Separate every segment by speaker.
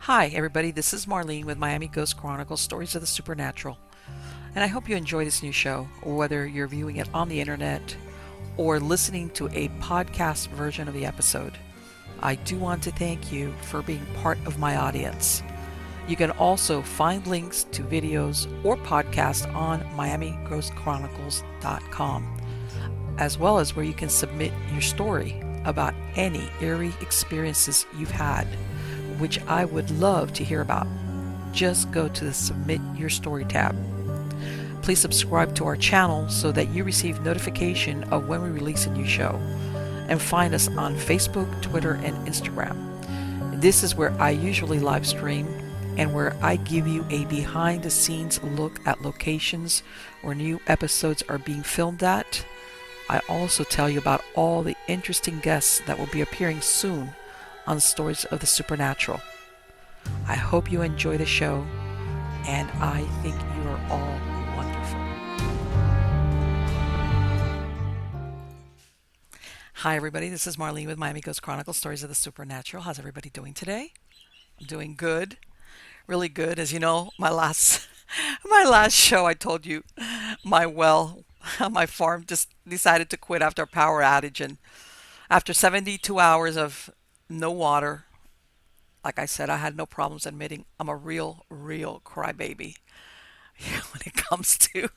Speaker 1: Hi, everybody. This is Marlene with Miami Ghost Chronicles, Stories of the Supernatural. And I hope you enjoy this new show, whether you're viewing it on the internet or listening to a podcast version of the episode. I do want to thank you for being part of my audience. You can also find links to videos or podcasts on MiamiGhostChronicles.com, as well as where you can submit your story about any eerie experiences you've had, which I would love to hear about. Just go to the Submit Your Story tab. Please subscribe to our channel so that you receive notification of when we release a new show. And find us on Facebook, Twitter, and Instagram. This is where I usually live stream and where I give you a behind the scenes look at locations where new episodes are being filmed at. I also tell you about all the interesting guests that will be appearing soon on Stories of the Supernatural. I hope you enjoy the show, and I think you are all wonderful. Hi, everybody. This is Marlene with Miami Ghost Chronicles, Stories of the Supernatural. How's everybody doing today? I'm doing good, really good. As you know, my last show, I told you my well on my farm just decided to quit after a power outage, and after 72 hours of no water. Like I said, I had no problems admitting I'm a real crybaby when it comes to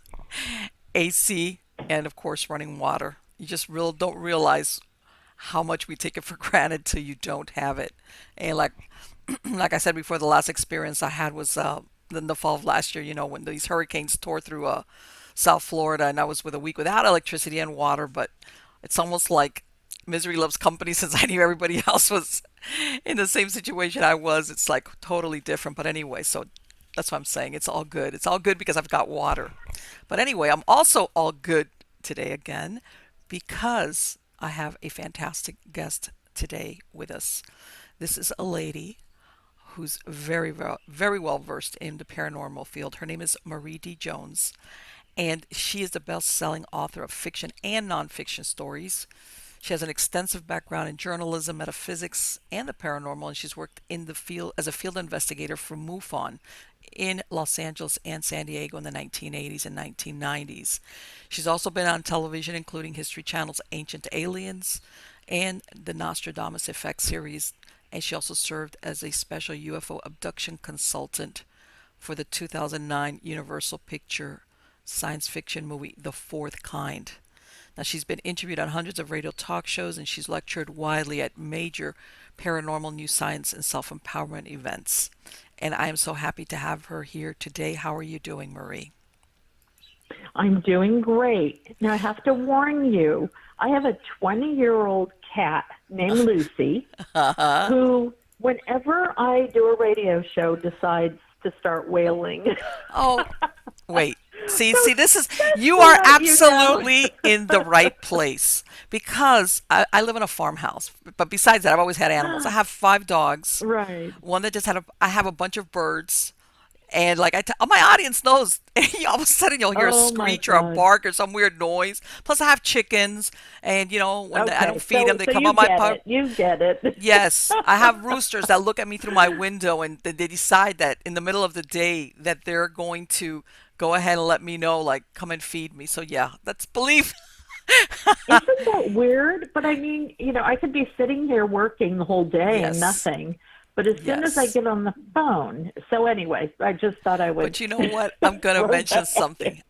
Speaker 1: AC and, of course, running water. You just don't realize how much we take it for granted till you don't have it. And like I said before, the last experience I had was in the fall of last year, when these hurricanes tore through South Florida, and I was with a week without electricity and water. But it's almost like misery loves company, since I knew everybody else was in the same situation I was. It's like totally different. But anyway, so that's what I'm saying. It's all good. It's all good because I've got water. But anyway, I'm also all good today again because I have a fantastic guest today with us. This is a lady who's very well versed in the paranormal field. Her name is Marie D. Jones, and she is the best-selling author of fiction and nonfiction stories. She has an extensive background in journalism, metaphysics, and the paranormal, and she's worked in the field as a field investigator for MUFON in Los Angeles and San Diego in the 1980s and 1990s. She's also been on television, including History Channel's Ancient Aliens and the Nostradamus Effect series, and she also served as a special UFO abduction consultant for the 2009 Universal Picture science fiction movie, The Fourth Kind. Now, she's been interviewed on hundreds of radio talk shows, and she's lectured widely at major paranormal, new science, and self-empowerment events. And I am so happy to have her here today. How are you doing, Marie?
Speaker 2: I'm doing great. Now, I have to warn you, I have a 20-year-old cat named Lucy who, whenever I do a radio show, decides to start wailing.
Speaker 1: Oh, wait. See, this is, you are absolutely in the right place, because I live in a farmhouse, but besides that, I've always had animals. I have 5 dogs.
Speaker 2: Right.
Speaker 1: One that I have a bunch of birds, and like my audience knows, all of a sudden you'll hear a screech or a bark or some weird noise. Plus I have chickens, and when I don't feed them, they come on my part.
Speaker 2: You get it.
Speaker 1: Yes, I have roosters that look at me through my window, and they decide that in the middle of the day that they're going to go ahead and let me know, like, come and feed me. So yeah, that's belief.
Speaker 2: Isn't that weird? But I mean, I could be sitting here working the whole day and nothing. But as soon as I get on the phone. So anyway, I just thought I would.
Speaker 1: But you know what? I'm going to mention something.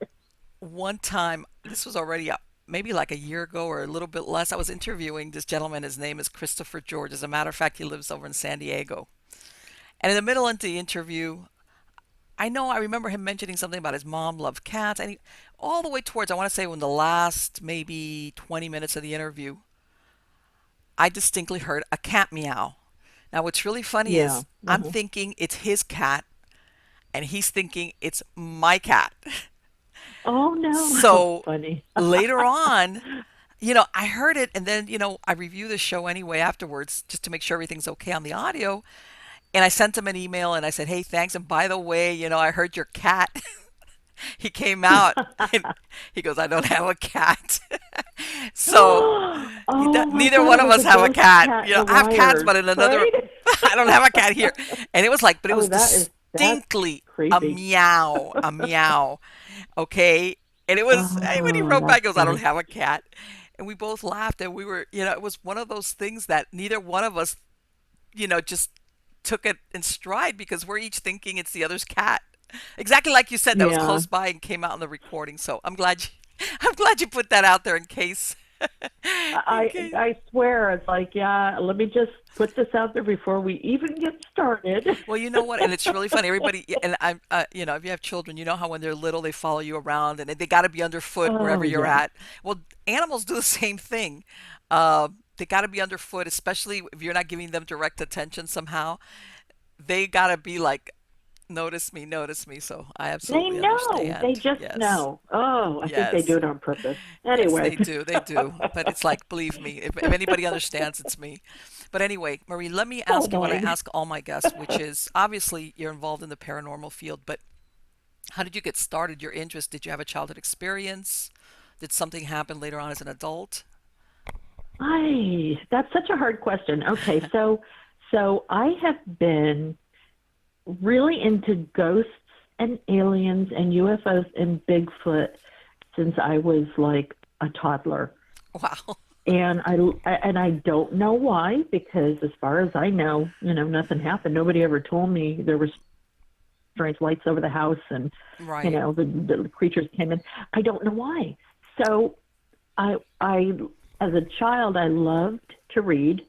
Speaker 1: One time, this was already maybe like a year ago or a little bit less, I was interviewing this gentleman. His name is Christopher George. As a matter of fact, he lives over in San Diego. And in the middle of the interview, I remember him mentioning something about his mom loved cats. And all the way towards, I want to say, when the last maybe 20 minutes of the interview, I distinctly heard a cat meow. Now, what's really funny is I'm thinking it's his cat, and he's thinking it's my cat.
Speaker 2: Oh, no.
Speaker 1: So
Speaker 2: funny.
Speaker 1: Later on, I heard it, and then, I review the show anyway afterwards just to make sure everything's okay on the audio. And I sent him an email, and I said, hey, thanks. And by the way, I heard your cat. He came out, and he goes, I don't have a cat. So
Speaker 2: Oh my
Speaker 1: neither
Speaker 2: God,
Speaker 1: one
Speaker 2: it
Speaker 1: of
Speaker 2: was
Speaker 1: us
Speaker 2: a
Speaker 1: have a
Speaker 2: ghost
Speaker 1: cat.
Speaker 2: cat
Speaker 1: You
Speaker 2: in
Speaker 1: know,
Speaker 2: the
Speaker 1: I have cats,
Speaker 2: wires,
Speaker 1: but in another,
Speaker 2: right?
Speaker 1: I don't have a cat here. And it was like, but it
Speaker 2: Oh,
Speaker 1: was
Speaker 2: that's
Speaker 1: distinctly
Speaker 2: creepy.
Speaker 1: a meow. Okay. And it was, when he
Speaker 2: Oh,
Speaker 1: wrote back,
Speaker 2: that's
Speaker 1: he goes, I don't
Speaker 2: funny.
Speaker 1: have a cat. And we both laughed and we were, it was one of those things that neither one of us, just took it in stride because we're each thinking it's the other's cat. Exactly like you said, that was
Speaker 2: Yeah.
Speaker 1: close by and came out in the recording. So I'm glad you put that out there in case, in
Speaker 2: I
Speaker 1: case.
Speaker 2: I swear it's like, yeah, let me just put this out there before we even get started.
Speaker 1: Well, you know what? And it's really funny. Everybody, and I'm, if you have children, you know how when they're little, they follow you around and they got to be underfoot wherever
Speaker 2: Oh
Speaker 1: you're
Speaker 2: yeah.
Speaker 1: at. Well, animals do the same thing. They got to be underfoot, especially if you're not giving them direct attention somehow. They got to be like, notice me. So I
Speaker 2: They
Speaker 1: absolutely
Speaker 2: know. They
Speaker 1: understand.
Speaker 2: just
Speaker 1: Yes.
Speaker 2: know. Oh, I think they do
Speaker 1: Yes.
Speaker 2: it on purpose.
Speaker 1: Yes,
Speaker 2: Anyway.
Speaker 1: they do. They do. But it's like, believe me, if anybody understands, it's me. But anyway, Marie, let me
Speaker 2: So
Speaker 1: ask you what I
Speaker 2: annoying.
Speaker 1: ask all my guests, which is obviously you're involved in the paranormal field, but how did you get started? Your interest? Did you have a childhood experience? Did something happen later on as an adult?
Speaker 2: That's such a hard question. Okay, so I have been really into ghosts and aliens and UFOs and Bigfoot since I was like a toddler.
Speaker 1: Wow.
Speaker 2: And I don't know why, because as far as I know, nothing happened. Nobody ever told me there were strange lights over the house, and
Speaker 1: Right.
Speaker 2: the creatures came in. I don't know why. So I as a child I loved to read,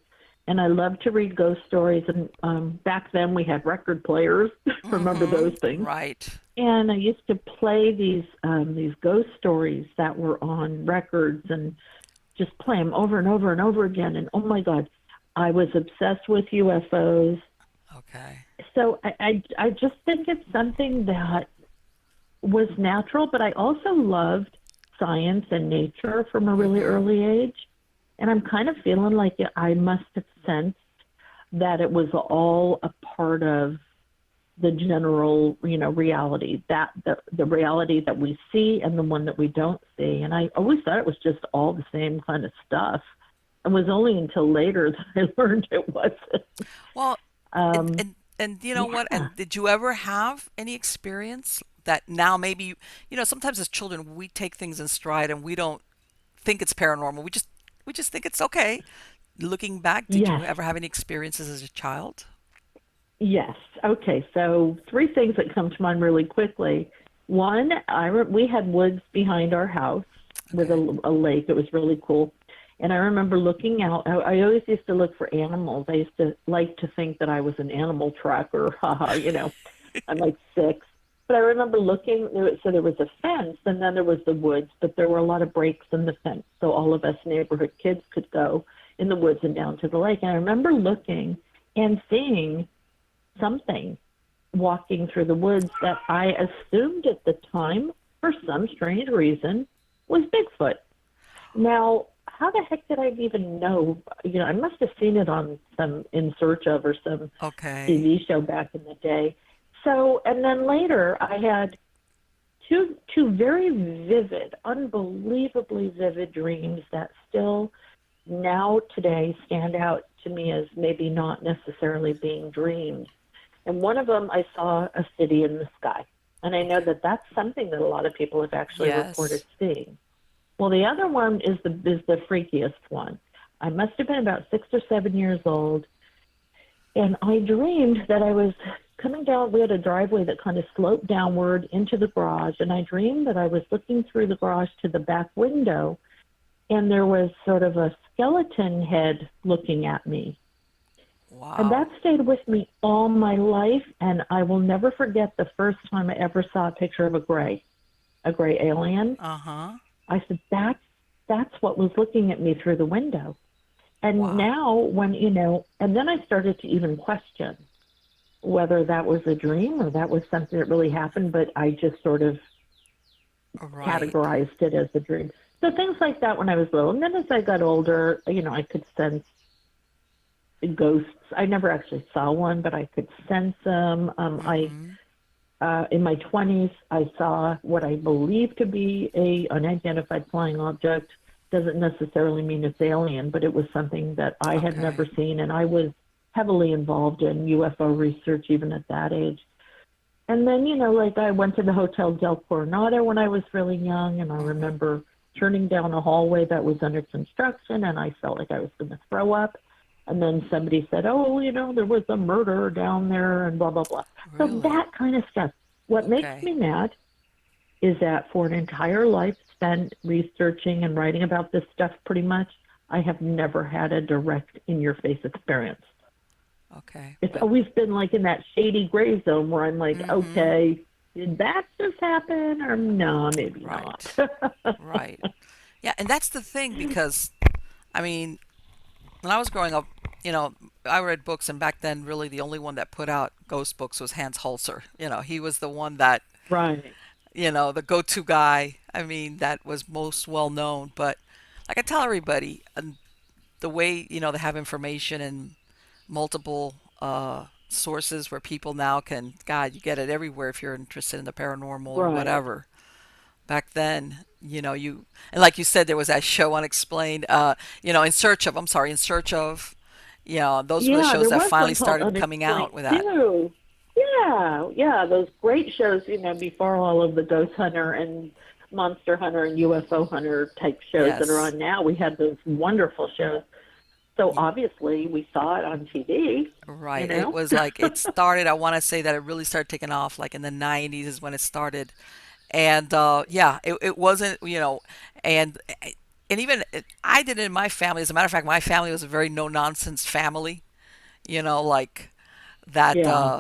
Speaker 2: and I loved to read ghost stories. And back then we had record players. Remember those things?
Speaker 1: Right.
Speaker 2: And I used to play these ghost stories that were on records and just play them over and over and over again. And oh my God, I was obsessed with UFOs.
Speaker 1: Okay.
Speaker 2: So I just think it's something that was natural, but I also loved science and nature from a really early age. And I'm kind of feeling like I must have sensed that it was all a part of the general, reality, that the reality that we see and the one that we don't see. And I always thought it was just all the same kind of stuff. It was only until later that I learned it wasn't.
Speaker 1: Well,
Speaker 2: Um,
Speaker 1: and you know what?
Speaker 2: yeah,
Speaker 1: And did you ever have any experience that now maybe, sometimes as children we take things in stride and we don't think it's paranormal. We just think it's okay. Looking back, did you
Speaker 2: yes,
Speaker 1: ever have any experiences as a child?
Speaker 2: yes. Okay, so three things that come to mind really quickly. One, we had woods behind our house with
Speaker 1: Okay.
Speaker 2: a lake. It was really cool. And I remember looking out. I always used to look for animals. I used to like to think that I was an animal tracker. Haha, I'm like six. But I remember looking, so there was a fence, and then there was the woods, but there were a lot of breaks in the fence. So all of us neighborhood kids could go in the woods and down to the lake. And I remember looking and seeing something walking through the woods that I assumed at the time, for some strange reason, was Bigfoot. Now, how the heck did I even know? I must have seen it on some In Search of or some
Speaker 1: Okay.
Speaker 2: TV show back in the day. So, and then later I had two very vivid, unbelievably vivid dreams that still now today stand out to me as maybe not necessarily being dreams. And one of them, I saw a city in the sky. And I know
Speaker 1: Okay.
Speaker 2: that that's something that a lot of people have actually reported
Speaker 1: Yes.
Speaker 2: seeing. Well, the other one is the freakiest one. I must have been about 6 or 7 years old, and I dreamed that I was coming down. We had a driveway that kind of sloped downward into the garage, and I dreamed that I was looking through the garage to the back window, and there was sort of a skeleton head looking at me. And that
Speaker 1: Wow.
Speaker 2: stayed with me all my life, and I will never forget the first time I ever saw a picture of a gray alien.
Speaker 1: Uh-huh.
Speaker 2: I said, that's what was looking at me through the window. And
Speaker 1: Wow.
Speaker 2: now and then I started to even question whether that was a dream or that was something that really happened, but I just sort of
Speaker 1: Right.
Speaker 2: categorized it as a dream. So things like that when I was little. And then as I got older, I could sense ghosts. I never actually saw one, but I could sense them.
Speaker 1: Mm-hmm.
Speaker 2: In my 20s, I saw what I believe to be a unidentified flying object doesn't necessarily mean it's alien, but it was something that I had never
Speaker 1: Okay.
Speaker 2: seen, and I was heavily involved in UFO research even at that age. And then, like I went to the Hotel Del Coronado when I was really young, and I
Speaker 1: Hmm.
Speaker 2: remember turning down a hallway that was under construction, and I felt like I was going to throw up. And then somebody said, oh, there was a murder down there, and blah, blah, blah. So
Speaker 1: Really?
Speaker 2: that kind of stuff. What makes
Speaker 1: Okay.
Speaker 2: me mad is that for an entire life spent researching and writing about this stuff pretty much, I have never had a direct in your face experience.
Speaker 1: Okay.
Speaker 2: It's
Speaker 1: But
Speaker 2: always been like in that shady gray zone where I'm like,
Speaker 1: hmm.
Speaker 2: okay, did that just happen? Or no, maybe not.
Speaker 1: Right. Right. Yeah, and that's the thing because I mean, when I was growing up, I read books, and back then, really the only one that put out ghost books was Hans Holzer. He was the one that,
Speaker 2: Right.
Speaker 1: the go-to guy. I mean, that was most well known. But like I tell everybody, and the way they have information and multiple sources where people now can, God, you get it everywhere if you're interested in the paranormal or
Speaker 2: Right.
Speaker 1: whatever. Back then, and like you said, there was that show Unexplained, In Search of, those were the
Speaker 2: Yeah,
Speaker 1: shows
Speaker 2: there
Speaker 1: that
Speaker 2: was
Speaker 1: finally
Speaker 2: one called
Speaker 1: started coming out
Speaker 2: Unexplained
Speaker 1: with that.
Speaker 2: too. Yeah, yeah, those great shows, before all of the Ghost Hunter and Monster Hunter and UFO Hunter type shows that are
Speaker 1: Yes.
Speaker 2: on now. We had those wonderful shows. So
Speaker 1: Y-
Speaker 2: obviously we saw it on TV, you
Speaker 1: Right. It
Speaker 2: know?
Speaker 1: was like it started, I want to say that it really started taking off like in the 90s is when it started. And yeah, it wasn't, and and even I did it in my family. As a matter of fact, my family was a very no nonsense family. Like that
Speaker 2: Yeah.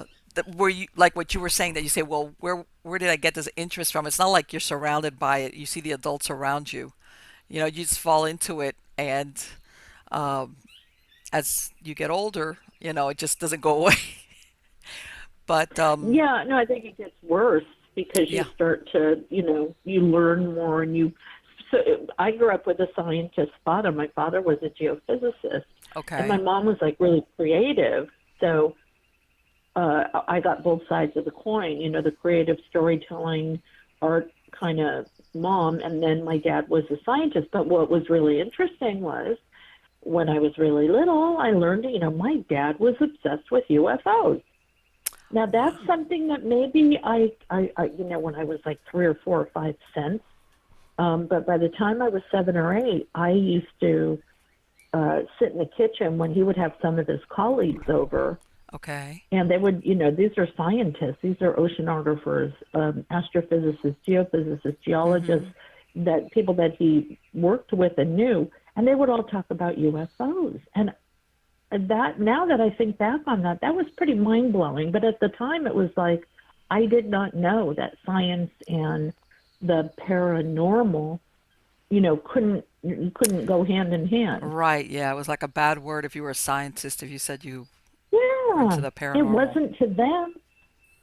Speaker 1: where you like what you were saying, that you say, well, where did I get this interest from? It's not like you're surrounded by it. You see the adults around you. You just fall into it, and um, as you get older, it just doesn't go away. But
Speaker 2: Yeah, no, I think it gets worse because you
Speaker 1: yeah,
Speaker 2: start to, you learn more and you. So I grew up with a scientist father. My father was a geophysicist, and my
Speaker 1: okay,
Speaker 2: mom was like really creative. So I got both sides of the coin, the creative storytelling, art kind of mom, and then my dad was a scientist. But what was really interesting was when I was really little, I learned, my dad was obsessed with UFOs. Now that's
Speaker 1: wow,
Speaker 2: something that maybe when I was like 3 or 4 or 5 cents. But by the time I was 7 or 8, I used to sit in the kitchen when he would have some of his colleagues over,
Speaker 1: okay,
Speaker 2: and they would, these are scientists, these are oceanographers, astrophysicists, geophysicists, geologists,
Speaker 1: mm-hmm,
Speaker 2: that people that he worked with and knew, and they would all talk about UFOs. And that now that I think back on that, that was pretty mind blowing. But at the time, it was like I did not know that science and the paranormal, couldn't go hand in hand.
Speaker 1: right, yeah, it was like a bad word if you were a scientist if you said you were into
Speaker 2: Yeah,
Speaker 1: the
Speaker 2: it
Speaker 1: paranormal.
Speaker 2: wasn't to them.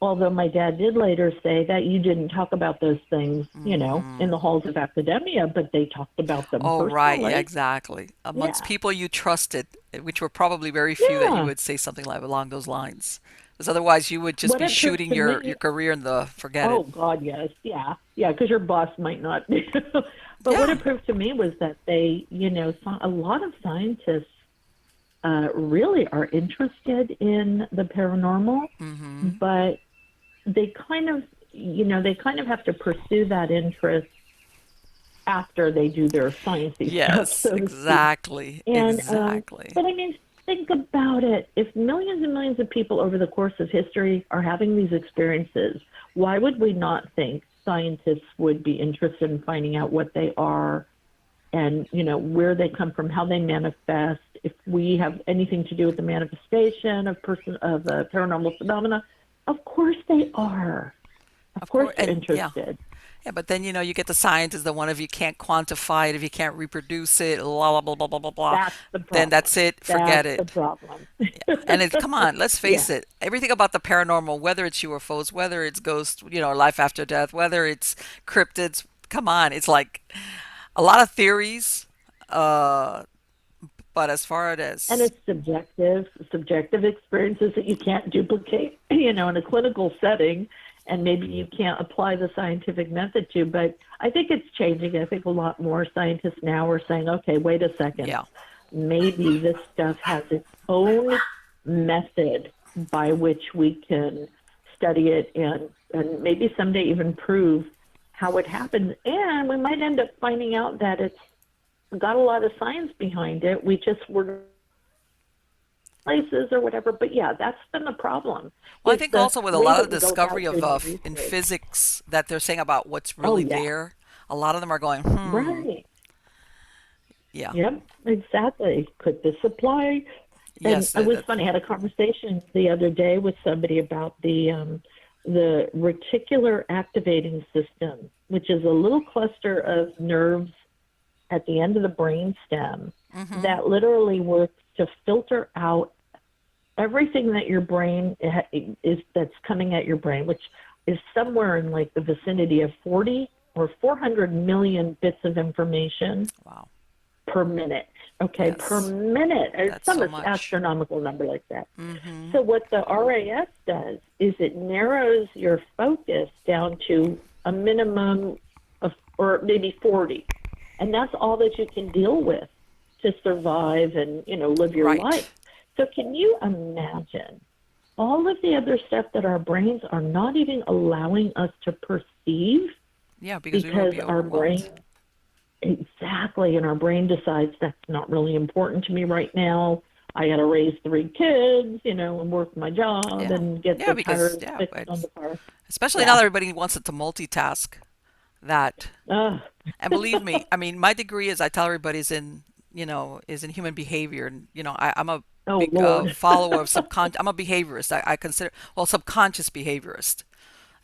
Speaker 2: Although my dad did later say that you didn't talk about those things, in
Speaker 1: Hmm.
Speaker 2: the halls of academia, but they talked about them
Speaker 1: Oh, right. Yeah,
Speaker 2: personally.
Speaker 1: exactly. Amongst
Speaker 2: Yeah,
Speaker 1: people you trusted, which were probably very few, that you
Speaker 2: yeah.
Speaker 1: would say something like along those lines. Because otherwise, you would just
Speaker 2: What
Speaker 1: be
Speaker 2: it proved
Speaker 1: shooting
Speaker 2: to
Speaker 1: your
Speaker 2: me.
Speaker 1: career in the forget it.
Speaker 2: Oh God, yes, yeah, yeah, because your boss might not. But what
Speaker 1: Yeah.
Speaker 2: it proved to me was that they, a lot of scientists really are interested in the paranormal,
Speaker 1: Mm-hmm.
Speaker 2: but they kind of have to pursue that interest after they do their sciencey stuff,
Speaker 1: Yes,
Speaker 2: so to speak.
Speaker 1: exactly.
Speaker 2: And
Speaker 1: Exactly.
Speaker 2: but I mean, think about it. If millions and millions of people over the course of history are having these experiences, why would we not think scientists would be interested in finding out what they are and where they come from, how they manifest, if we have anything to do with the manifestation of a paranormal phenomena? Of course they are. Of
Speaker 1: Of
Speaker 2: course
Speaker 1: course.
Speaker 2: they're
Speaker 1: And yeah.
Speaker 2: interested.
Speaker 1: Yeah, but then you get the scientist, the one if you can't quantify it, if you can't reproduce it, blah blah blah blah blah blah blah,
Speaker 2: That's the
Speaker 1: then
Speaker 2: problem.
Speaker 1: that's it. Forget
Speaker 2: That's the
Speaker 1: it.
Speaker 2: problem.
Speaker 1: And it, come on, let's
Speaker 2: Yeah.
Speaker 1: face it. Everything about the paranormal, whether it's UFOs, whether it's ghosts, life after death, whether it's cryptids, come on, it's like a lot of theories. Uh, but as far
Speaker 2: And
Speaker 1: as
Speaker 2: it's subjective experiences that you can't duplicate, in a clinical setting. and maybe you can't apply the scientific method to, but I think it's changing. I think a lot more scientists now are saying, okay, wait a second,
Speaker 1: Yeah.
Speaker 2: maybe this stuff has its own method by which we can study it and maybe someday even prove how it happens. And we might end up finding out that it's got a lot of science behind it. We just were places or whatever. But yeah, that's been the problem.
Speaker 1: Well, I
Speaker 2: Is
Speaker 1: think
Speaker 2: the
Speaker 1: also with a
Speaker 2: way
Speaker 1: lot
Speaker 2: that
Speaker 1: of
Speaker 2: we go
Speaker 1: discovery
Speaker 2: about
Speaker 1: of
Speaker 2: doing
Speaker 1: in
Speaker 2: research.
Speaker 1: physics that they're saying about what's
Speaker 2: Oh
Speaker 1: really
Speaker 2: yeah,
Speaker 1: there, a lot of them are going,
Speaker 2: right.
Speaker 1: yeah,
Speaker 2: Yep, exactly. Could this apply? And
Speaker 1: yes,
Speaker 2: it was funny. I had a conversation the other day with somebody about the reticular activating system, which is a little cluster of nerves at the end of the brain stem
Speaker 1: mm-hmm,
Speaker 2: that literally works to filter out everything that your brain is that's coming at your brain, which is somewhere in like the vicinity of 40 or 400 million bits of information
Speaker 1: wow,
Speaker 2: per minute. Okay, per
Speaker 1: yes,
Speaker 2: minute. It's
Speaker 1: that's
Speaker 2: some
Speaker 1: so much.
Speaker 2: astronomical number like that.
Speaker 1: Mm-hmm,
Speaker 2: So what the RAS does is it narrows your focus down to a minimum of, or maybe 40. And that's all that you can deal with to survive and, live your life.
Speaker 1: right,
Speaker 2: So can you imagine all of the other stuff that our brains are not even allowing us to perceive
Speaker 1: yeah, because we will
Speaker 2: because
Speaker 1: be
Speaker 2: our brain,
Speaker 1: overwhelmed.
Speaker 2: exactly, and our brain decides that's not really important to me right now. I got to raise 3 kids, and work my job
Speaker 1: Yeah,
Speaker 2: and get
Speaker 1: yeah,
Speaker 2: the
Speaker 1: because
Speaker 2: tires
Speaker 1: yeah,
Speaker 2: fixed on the car.
Speaker 1: especially now
Speaker 2: Yeah.
Speaker 1: that everybody wants it to multitask. That
Speaker 2: Uh,
Speaker 1: And believe me, I mean, my degree is I tell everybody is in human behavior, and I'm a
Speaker 2: oh,
Speaker 1: big
Speaker 2: Lord.
Speaker 1: follower of subconscious. I'm a behaviorist. I consider subconscious behaviorist,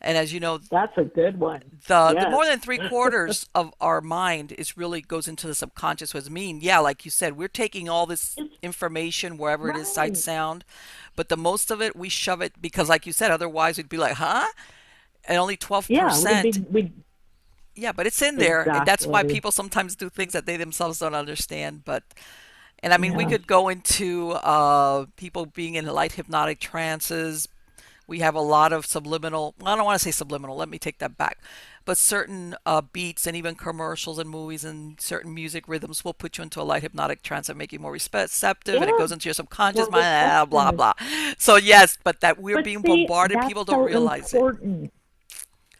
Speaker 1: and as you know,
Speaker 2: That's a good one.
Speaker 1: the
Speaker 2: Yes.
Speaker 1: more than three-quarters of our mind is really goes into the subconscious. Was mean, yeah, like you said, we're taking all this
Speaker 2: It's
Speaker 1: information wherever it is, sight,
Speaker 2: right.
Speaker 1: sound, but the most of it we shove it because, like you said, otherwise we'd be like, huh? And only twelve
Speaker 2: Yeah,
Speaker 1: percent
Speaker 2: we
Speaker 1: yeah, but it's in there, and that's why
Speaker 2: exactly.
Speaker 1: people sometimes do things that they themselves don't understand. And I mean, we
Speaker 2: Yeah.
Speaker 1: could go into people being in light hypnotic trances. We have a lot of subliminal, well, I don't want to say subliminal, let me take that back. But certain beats and even commercials and movies and certain music rhythms will put you into a light hypnotic trance and make you more receptive, and it
Speaker 2: Yeah,
Speaker 1: goes into your subconscious
Speaker 2: more
Speaker 1: mind, blah,
Speaker 2: receptive.
Speaker 1: blah. So, yes, but that we're
Speaker 2: But
Speaker 1: being
Speaker 2: see,
Speaker 1: bombarded,
Speaker 2: that's
Speaker 1: people don't
Speaker 2: so
Speaker 1: realize it.
Speaker 2: important.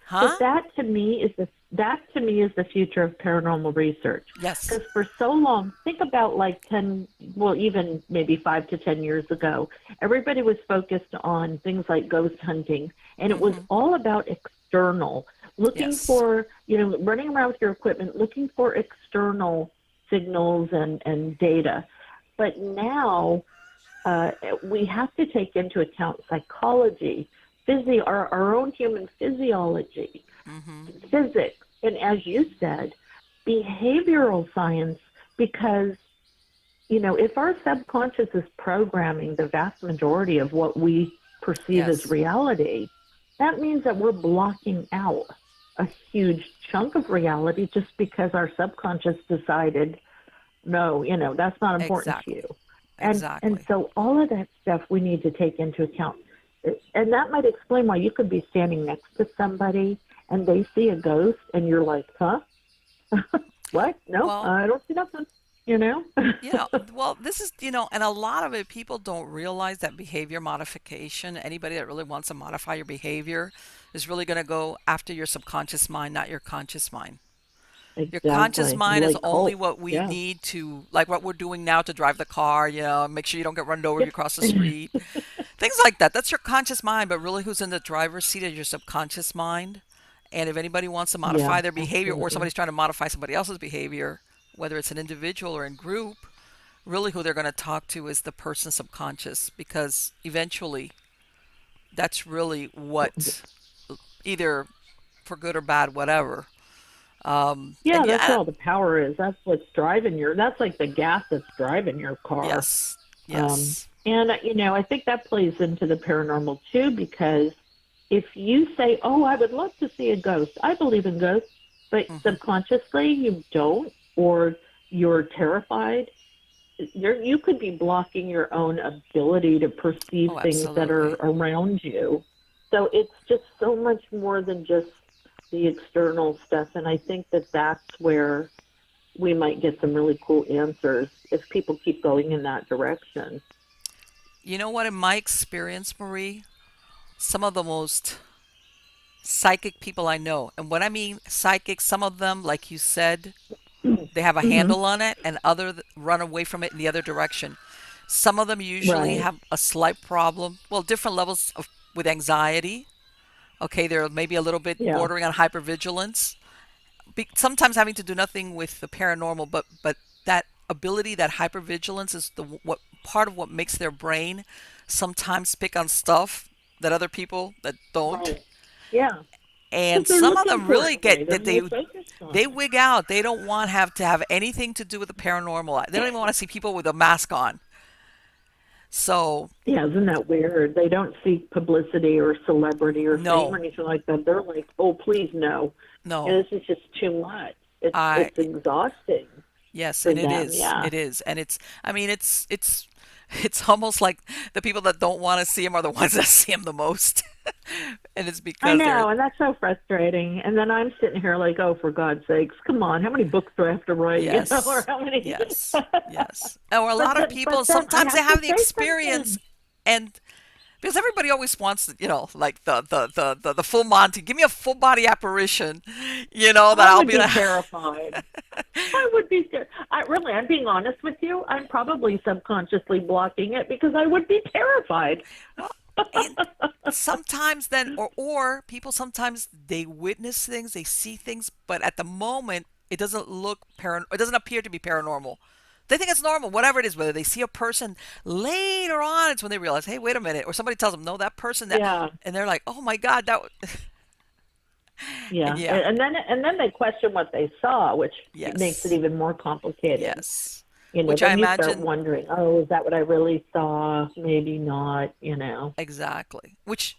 Speaker 1: Huh?
Speaker 2: But that to me is the future of paranormal research.
Speaker 1: Yes.
Speaker 2: Because for so long, think about like 10, well, even maybe 5 to 10 years ago, everybody was focused on things like ghost hunting, and it was
Speaker 1: Mm-hmm.
Speaker 2: all about external, looking
Speaker 1: Yes.
Speaker 2: for, running around with your equipment, looking for external signals and data. But now we have to take into account psychology, our own human physiology,
Speaker 1: Mm-hmm.
Speaker 2: physics, and as you said, behavioral science, because, if our subconscious is programming the vast majority of what we perceive as
Speaker 1: Yes.
Speaker 2: reality, that means that we're blocking out a huge chunk of reality just because our subconscious decided, no, that's not important to
Speaker 1: Exactly.
Speaker 2: you. And
Speaker 1: Exactly.
Speaker 2: so all of that stuff we need to take into account. And that might explain why you could be standing next to somebody and they see a ghost and you're like, huh? What? No,
Speaker 1: Well,
Speaker 2: I don't see nothing, you know?
Speaker 1: well, this is, and a lot of it, people don't realize that behavior modification, anybody that really wants to modify your behavior is really going to go after your subconscious mind, not your conscious mind. Your conscious
Speaker 2: Exactly.
Speaker 1: mind is
Speaker 2: Like
Speaker 1: only
Speaker 2: cult.
Speaker 1: what we
Speaker 2: Yeah.
Speaker 1: need to, like what we're doing now to drive the car, make sure you don't get run over if you
Speaker 2: Yep.
Speaker 1: cross the street. Things like that. That's your conscious mind, but really who's in the driver's seat is your subconscious mind. And if anybody wants to
Speaker 2: Yeah,
Speaker 1: modify their behavior or
Speaker 2: absolutely.
Speaker 1: somebody's trying to modify somebody else's behavior, whether it's an individual or in group, really who they're going to talk to is the person's subconscious because eventually that's really what either for good or bad, whatever.
Speaker 2: Yeah,
Speaker 1: And
Speaker 2: that's where
Speaker 1: yeah,
Speaker 2: all the power is. That's what's driving that's like the gas that's driving your car.
Speaker 1: yes,
Speaker 2: Um,
Speaker 1: yes.
Speaker 2: and, I think that plays into the paranormal too, because if you say, oh, I would love to see a ghost, I believe in ghosts, but
Speaker 1: Hmm.
Speaker 2: subconsciously you don't, or you're terrified, you could be blocking your own ability to perceive
Speaker 1: Oh,
Speaker 2: things that are
Speaker 1: absolutely.
Speaker 2: around you. So it's just so much more than just the external stuff. And I think that that's where we might get some really cool answers if people keep going in that direction.
Speaker 1: You know what, in my experience, Marie, some of the most psychic people I know, and when I mean psychic, some of them, like you said, they have a
Speaker 2: Hmm.
Speaker 1: handle on it, and run away from it in the other direction. Some of them usually
Speaker 2: Right,
Speaker 1: have a slight problem, well, different levels of with anxiety. Okay, they're maybe a little bit
Speaker 2: yeah,
Speaker 1: bordering on hypervigilance. Sometimes having to do nothing with the paranormal, but that ability, that hypervigilance, is the what part of what makes their brain sometimes pick on stuff that other people that don't.
Speaker 2: right, yeah.
Speaker 1: And
Speaker 2: Because they're
Speaker 1: some of
Speaker 2: looking
Speaker 1: them
Speaker 2: for it
Speaker 1: really
Speaker 2: in a way.
Speaker 1: get
Speaker 2: They're
Speaker 1: that
Speaker 2: more focused on
Speaker 1: they
Speaker 2: it.
Speaker 1: wig out. They don't want to have anything to do with the paranormal. They don't even want to see people with a mask on. So
Speaker 2: Yeah, isn't that weird? They don't seek publicity or celebrity or fame or
Speaker 1: no,
Speaker 2: anything like that. They're like, oh, please no.
Speaker 1: no.
Speaker 2: And this is just too much. It's
Speaker 1: I
Speaker 2: it's exhausting
Speaker 1: Yes,
Speaker 2: for
Speaker 1: and it
Speaker 2: them.
Speaker 1: is.
Speaker 2: Yeah.
Speaker 1: It is. And it's I mean it's almost like the people that don't want to see him are the ones that see him the most. And it's
Speaker 2: I
Speaker 1: because they're
Speaker 2: know, and that's so frustrating. And then I'm sitting here like, oh, for God's sakes, come on, how many books do I have to write? Or
Speaker 1: yes.
Speaker 2: how many?
Speaker 1: Yes. Yes. Or a
Speaker 2: but
Speaker 1: lot of
Speaker 2: then,
Speaker 1: people
Speaker 2: but then I
Speaker 1: sometimes they
Speaker 2: have to
Speaker 1: have the
Speaker 2: say
Speaker 1: experience,
Speaker 2: something.
Speaker 1: and because everybody always wants, like the full Monty. Give me a full body apparition, that
Speaker 2: I
Speaker 1: I'll
Speaker 2: would
Speaker 1: be
Speaker 2: be
Speaker 1: like,
Speaker 2: terrified. I would be scared. I'm being honest with you. I'm probably subconsciously blocking it because I would be terrified.
Speaker 1: well, and sometimes then, or people sometimes they witness things, they see things, but at the moment it doesn't it doesn't appear to be paranormal. They think it's normal, whatever it is. Whether they see a person later on, it's when they realize, hey, wait a minute, or somebody tells them, no, that person that,
Speaker 2: Yeah,
Speaker 1: and they're like, oh my God, and
Speaker 2: yeah,
Speaker 1: yeah,
Speaker 2: and then they question what they saw, which makes it
Speaker 1: yes,
Speaker 2: even more complicated.
Speaker 1: yes,
Speaker 2: You know,
Speaker 1: which I
Speaker 2: then you start
Speaker 1: imagine.
Speaker 2: wondering, oh, is that what I really saw? Maybe not.
Speaker 1: Exactly. Which,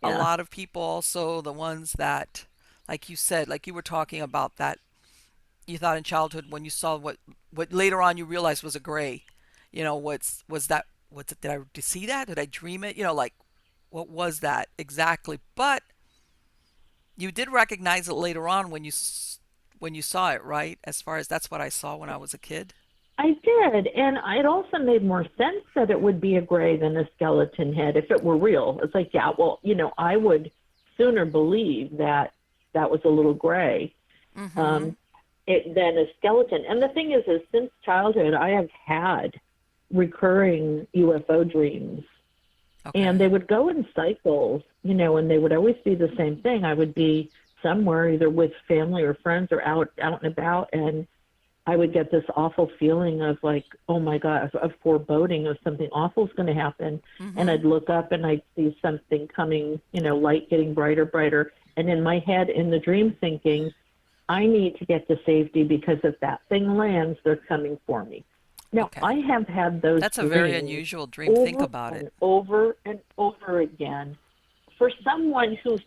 Speaker 1: a
Speaker 2: Yeah,
Speaker 1: lot of people also, the ones that, like you said, like you were talking about that you thought in childhood when you saw what later on you realized was a gray. Was that, did I see that? Did I dream it? Like, what was that exactly? But you did recognize it later on when you saw it, right? As far as that's what I saw when I was a kid.
Speaker 2: I did, and it also made more sense that it would be a gray than a skeleton head if it were real. It's like, yeah, well, I would sooner believe that that was a little gray
Speaker 1: Mm-hmm.
Speaker 2: um, than a skeleton. And the thing is since childhood, I have had recurring UFO dreams, and
Speaker 1: Okay.
Speaker 2: they would go in cycles, and they would always be the same thing. I would be somewhere, either with family or friends, or out and about, and I would get this awful feeling of like, oh my God, of foreboding of something awful is going to happen. And
Speaker 1: Mm-hmm.
Speaker 2: I'd look up and I'd see something coming, light getting brighter, brighter. And in my head, in the dream, thinking, I need to get to safety because if that thing lands, they're coming for me. Now, I
Speaker 1: Okay.
Speaker 2: have had those
Speaker 1: That's a very
Speaker 2: dreams
Speaker 1: unusual dream. Think
Speaker 2: over
Speaker 1: about it.
Speaker 2: and over and over again for someone who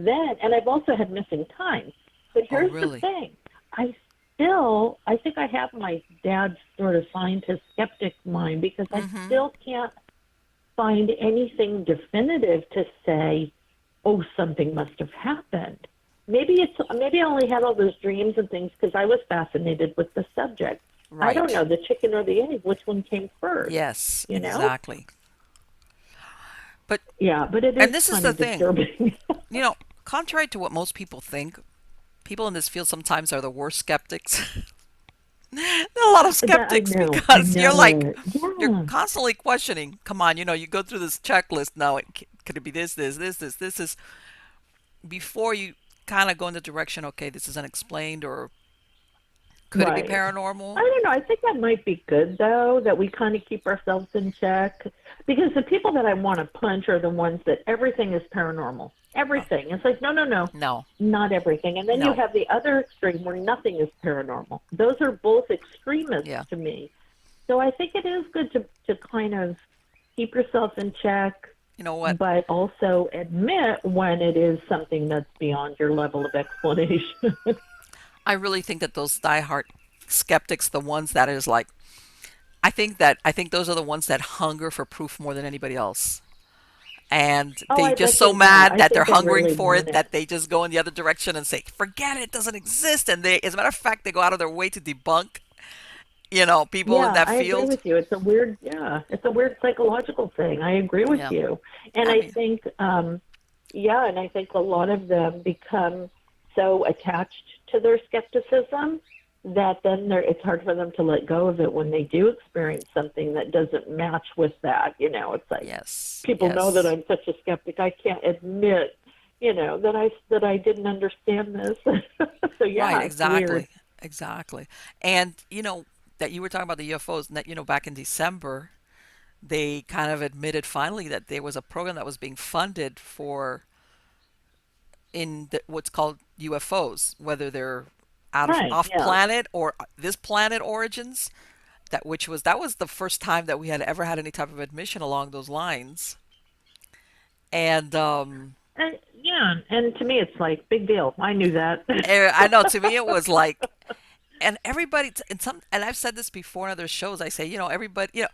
Speaker 2: then, and I've also had missing time. But
Speaker 1: Oh,
Speaker 2: here's the
Speaker 1: really?
Speaker 2: thing: I think I have my dad's sort of scientist skeptic mind because I
Speaker 1: Mm-hmm.
Speaker 2: still can't find anything definitive to say, oh, something must have happened. Maybe I only had all those dreams and things because I was fascinated with the subject. I don't
Speaker 1: Right.
Speaker 2: know, the chicken or the egg, which one came first,
Speaker 1: Yes,
Speaker 2: you know?
Speaker 1: exactly. But
Speaker 2: Yeah, but it is
Speaker 1: and this is
Speaker 2: kind
Speaker 1: the
Speaker 2: of
Speaker 1: thing,
Speaker 2: disturbing.
Speaker 1: contrary to what most people think, people in this field sometimes are the worst skeptics. There are a lot of
Speaker 2: That
Speaker 1: skeptics
Speaker 2: I
Speaker 1: because you're
Speaker 2: know
Speaker 1: like
Speaker 2: it.
Speaker 1: you're
Speaker 2: Yeah,
Speaker 1: constantly questioning. Come on, you go through this checklist now. Could it be this is before you kind of go in the direction. Okay, this is unexplained, or could it be
Speaker 2: right. I
Speaker 1: paranormal?
Speaker 2: don't know. I think that might be good though, that we kind of keep ourselves in check because the people that I want to punch are the ones that everything is paranormal.
Speaker 1: Oh,
Speaker 2: Everything. It's like, no, no, no,
Speaker 1: no,
Speaker 2: not everything. And then you
Speaker 1: no,
Speaker 2: have the other extreme where nothing is paranormal. Those are both extremists
Speaker 1: yeah.
Speaker 2: to me. So I think it is good to kind of keep yourself in check,
Speaker 1: You know what?
Speaker 2: but also admit when it is something that's beyond your level of explanation.
Speaker 1: I really think that those diehard skeptics, the ones that is like, I think those are the ones that hunger for proof more than anybody else. and
Speaker 2: Oh,
Speaker 1: they
Speaker 2: I
Speaker 1: just
Speaker 2: bet
Speaker 1: so
Speaker 2: they, yeah,
Speaker 1: mad
Speaker 2: I
Speaker 1: that they're
Speaker 2: think they
Speaker 1: hungering
Speaker 2: really
Speaker 1: for
Speaker 2: mean
Speaker 1: it that
Speaker 2: it.
Speaker 1: they just go in the other direction and say, "Forget it, it doesn't exist." And they, as a matter of fact, they go out of their way to debunk, people in
Speaker 2: Yeah,
Speaker 1: that
Speaker 2: I agree
Speaker 1: field.
Speaker 2: with you. It's a weird, yeah, it's a weird psychological thing. I agree with
Speaker 1: Yeah,
Speaker 2: you. And
Speaker 1: I
Speaker 2: I
Speaker 1: mean,
Speaker 2: think, yeah, and I think a lot of them become so attached to their skepticism that then it's hard for them to let go of it when they do experience something that doesn't match with that. It's like
Speaker 1: yes,
Speaker 2: people know that
Speaker 1: yes,
Speaker 2: I'm such a skeptic. I can't admit, that I didn't understand this. So
Speaker 1: right,
Speaker 2: yeah, it's weird.
Speaker 1: exactly, exactly. And that you were talking about the UFOs, and that back in December, they kind of admitted finally that there was a program that was being funded for what's called UFOs, whether they're out of
Speaker 2: Right,
Speaker 1: off
Speaker 2: yeah.
Speaker 1: planet or this planet origins. That was the first time that we had ever had any type of admission along those lines. And
Speaker 2: And yeah, and to me, it's like big deal. I knew that.
Speaker 1: I know, to me it was like, and everybody, and I've said this before in other shows. I say, everybody,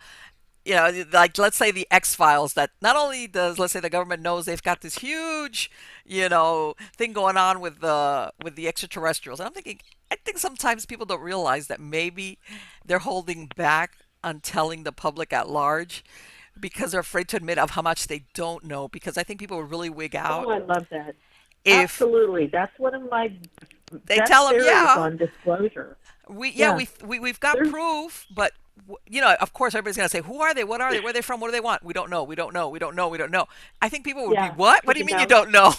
Speaker 1: like let's say the X Files, that not only does, let's say, the government knows they've got this huge, thing going on with the extraterrestrials. And I'm thinking, I think sometimes people don't realize that maybe they're holding back on telling the public at large because they're afraid to admit of how much they don't know. Because I think people would really wig
Speaker 2: Oh,
Speaker 1: out
Speaker 2: I love that.
Speaker 1: if
Speaker 2: Absolutely. That's one of my
Speaker 1: they
Speaker 2: best
Speaker 1: tell them,
Speaker 2: theories
Speaker 1: yeah,
Speaker 2: on disclosure.
Speaker 1: yeah,
Speaker 2: Yeah,
Speaker 1: we've got
Speaker 2: there's,
Speaker 1: proof, but of course, everybody's gonna say, "Who are they? What are they? Where are they from? What do they want?" We don't know. We don't know. We don't know. We don't know. I think people would be,
Speaker 2: yeah,
Speaker 1: "What? What do
Speaker 2: because
Speaker 1: you mean you
Speaker 2: that
Speaker 1: don't know?"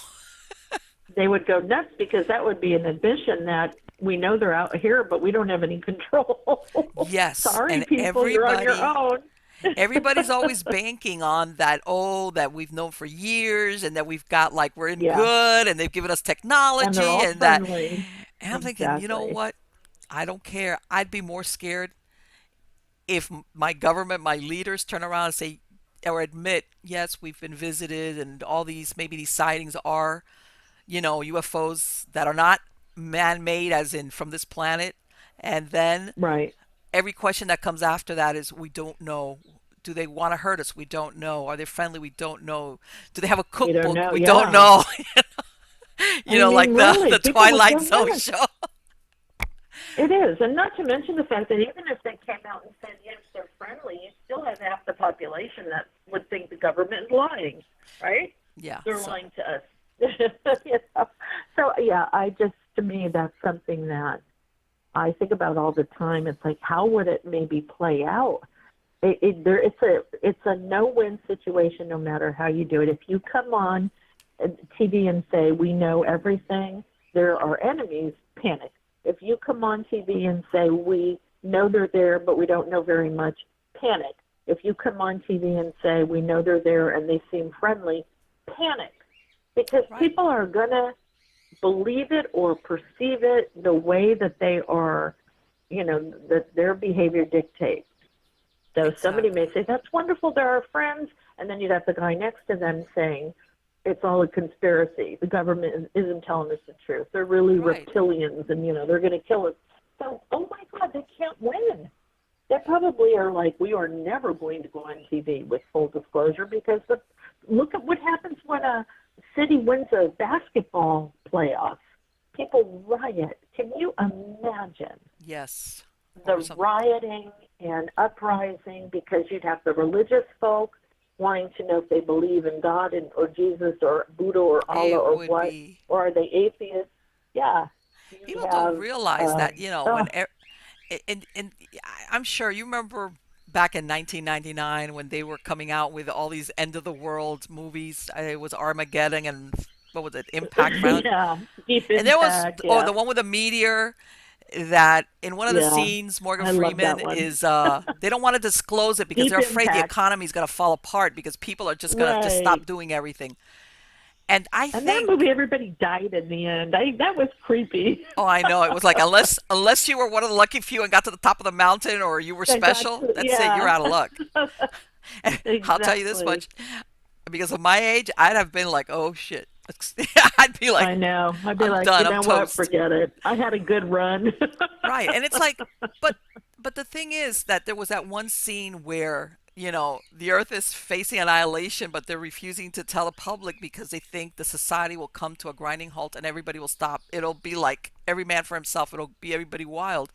Speaker 2: they would go nuts because that would be an admission that we know they're out here, but we don't have any control.
Speaker 1: Yes,
Speaker 2: Sorry,
Speaker 1: and
Speaker 2: people, you're on your own.
Speaker 1: everybody's always banking on that. Oh, that we've known for years, and that we've got, like, we're in
Speaker 2: Yeah,
Speaker 1: good, and they've given us
Speaker 2: and they're
Speaker 1: technology,
Speaker 2: all
Speaker 1: and that.
Speaker 2: friendly.
Speaker 1: And I'm thinking, you know
Speaker 2: Exactly.
Speaker 1: what? I don't care. I'd be more scared if my government, my leaders turn around and say, or admit, yes, we've been visited, and all these, maybe these sightings are, UFOs that are not man-made, as in from this planet. And then
Speaker 2: Right.
Speaker 1: every question that comes after that is, we don't know. Do they want to hurt us? We don't know. Are they friendly? We don't know. Do they have a
Speaker 2: We don't
Speaker 1: cookbook?
Speaker 2: know.
Speaker 1: We don't
Speaker 2: Yeah.
Speaker 1: know.
Speaker 2: I
Speaker 1: Like
Speaker 2: mean,
Speaker 1: the
Speaker 2: really,
Speaker 1: the
Speaker 2: people would
Speaker 1: Twilight
Speaker 2: go
Speaker 1: Zone
Speaker 2: nuts.
Speaker 1: show.
Speaker 2: It is, and not to mention the fact that even if they came out and said yes, they're friendly, you still have half the population that would think the government is lying, right?
Speaker 1: Yeah.
Speaker 2: They're
Speaker 1: So
Speaker 2: lying to us. you know? So yeah, to me that's something that I think about all the time. It's like how would it maybe play out? It's a no-win situation no matter how you do it. If you come on TV and say we know everything, there are enemies. Panic. If you come on TV and say we know they're there but we don't know very much, panic. If you come on TV and say we know they're there and they seem friendly, panic. Because
Speaker 1: right.
Speaker 2: people are gonna believe it or perceive it the way that they are, that their behavior dictates. So somebody
Speaker 1: Exactly.
Speaker 2: may say, that's wonderful, they're our friends. And then you'd have the guy next to them saying, it's all a conspiracy. The government isn't telling us the truth. They're really
Speaker 1: Right.
Speaker 2: reptilians and, they're going to kill us. So, oh my God, they can't win. They probably are like, we are never going to go on TV with full disclosure because look at what happens when a city wins a basketball playoff. People riot. Can you imagine
Speaker 1: Yes. Or
Speaker 2: the
Speaker 1: some.
Speaker 2: rioting and uprising because you'd have the religious folk wanting to know if they believe in God or Jesus or Buddha or Allah
Speaker 1: It
Speaker 2: or
Speaker 1: would
Speaker 2: what,
Speaker 1: be.
Speaker 2: or are they atheists? Yeah, you'd
Speaker 1: People don't
Speaker 2: have,
Speaker 1: realize that,
Speaker 2: oh,
Speaker 1: and I'm sure you remember back in 1999 when they were coming out with all these end of the world movies. It was Armageddon and what was it, Impact Final,
Speaker 2: yeah, Deep
Speaker 1: and there was,
Speaker 2: Impact,
Speaker 1: oh,
Speaker 2: yeah,
Speaker 1: the one with the meteor. That in one of the
Speaker 2: yeah,
Speaker 1: scenes, Morgan
Speaker 2: I love
Speaker 1: Freeman
Speaker 2: that one.
Speaker 1: is, they don't want to disclose it because
Speaker 2: Deep
Speaker 1: they're afraid the
Speaker 2: Impact,
Speaker 1: economy is going to fall apart because people are just going to
Speaker 2: right.
Speaker 1: stop doing everything. And I
Speaker 2: And that movie,
Speaker 1: think,
Speaker 2: everybody died in the end. That was creepy.
Speaker 1: oh, I know, it was like, unless you were one of the lucky few and got to the top of the mountain, or you were
Speaker 2: That got
Speaker 1: special,
Speaker 2: to,
Speaker 1: that's it, you're
Speaker 2: yeah,
Speaker 1: out of luck. And I'll tell you this
Speaker 2: exactly.
Speaker 1: much, because of my age, I'd have been like, oh shit. I'd be like,
Speaker 2: I know. I'd be
Speaker 1: I'm
Speaker 2: like,
Speaker 1: done,
Speaker 2: you
Speaker 1: I'm
Speaker 2: know what?
Speaker 1: toast.
Speaker 2: Forget it. I had a good run.
Speaker 1: Right. And it's like, but the thing is that there was that one scene where, the Earth is facing annihilation, but they're refusing to tell the public because they think the society will come to a grinding halt and everybody will stop. It'll be like every man for himself. It'll be everybody wild.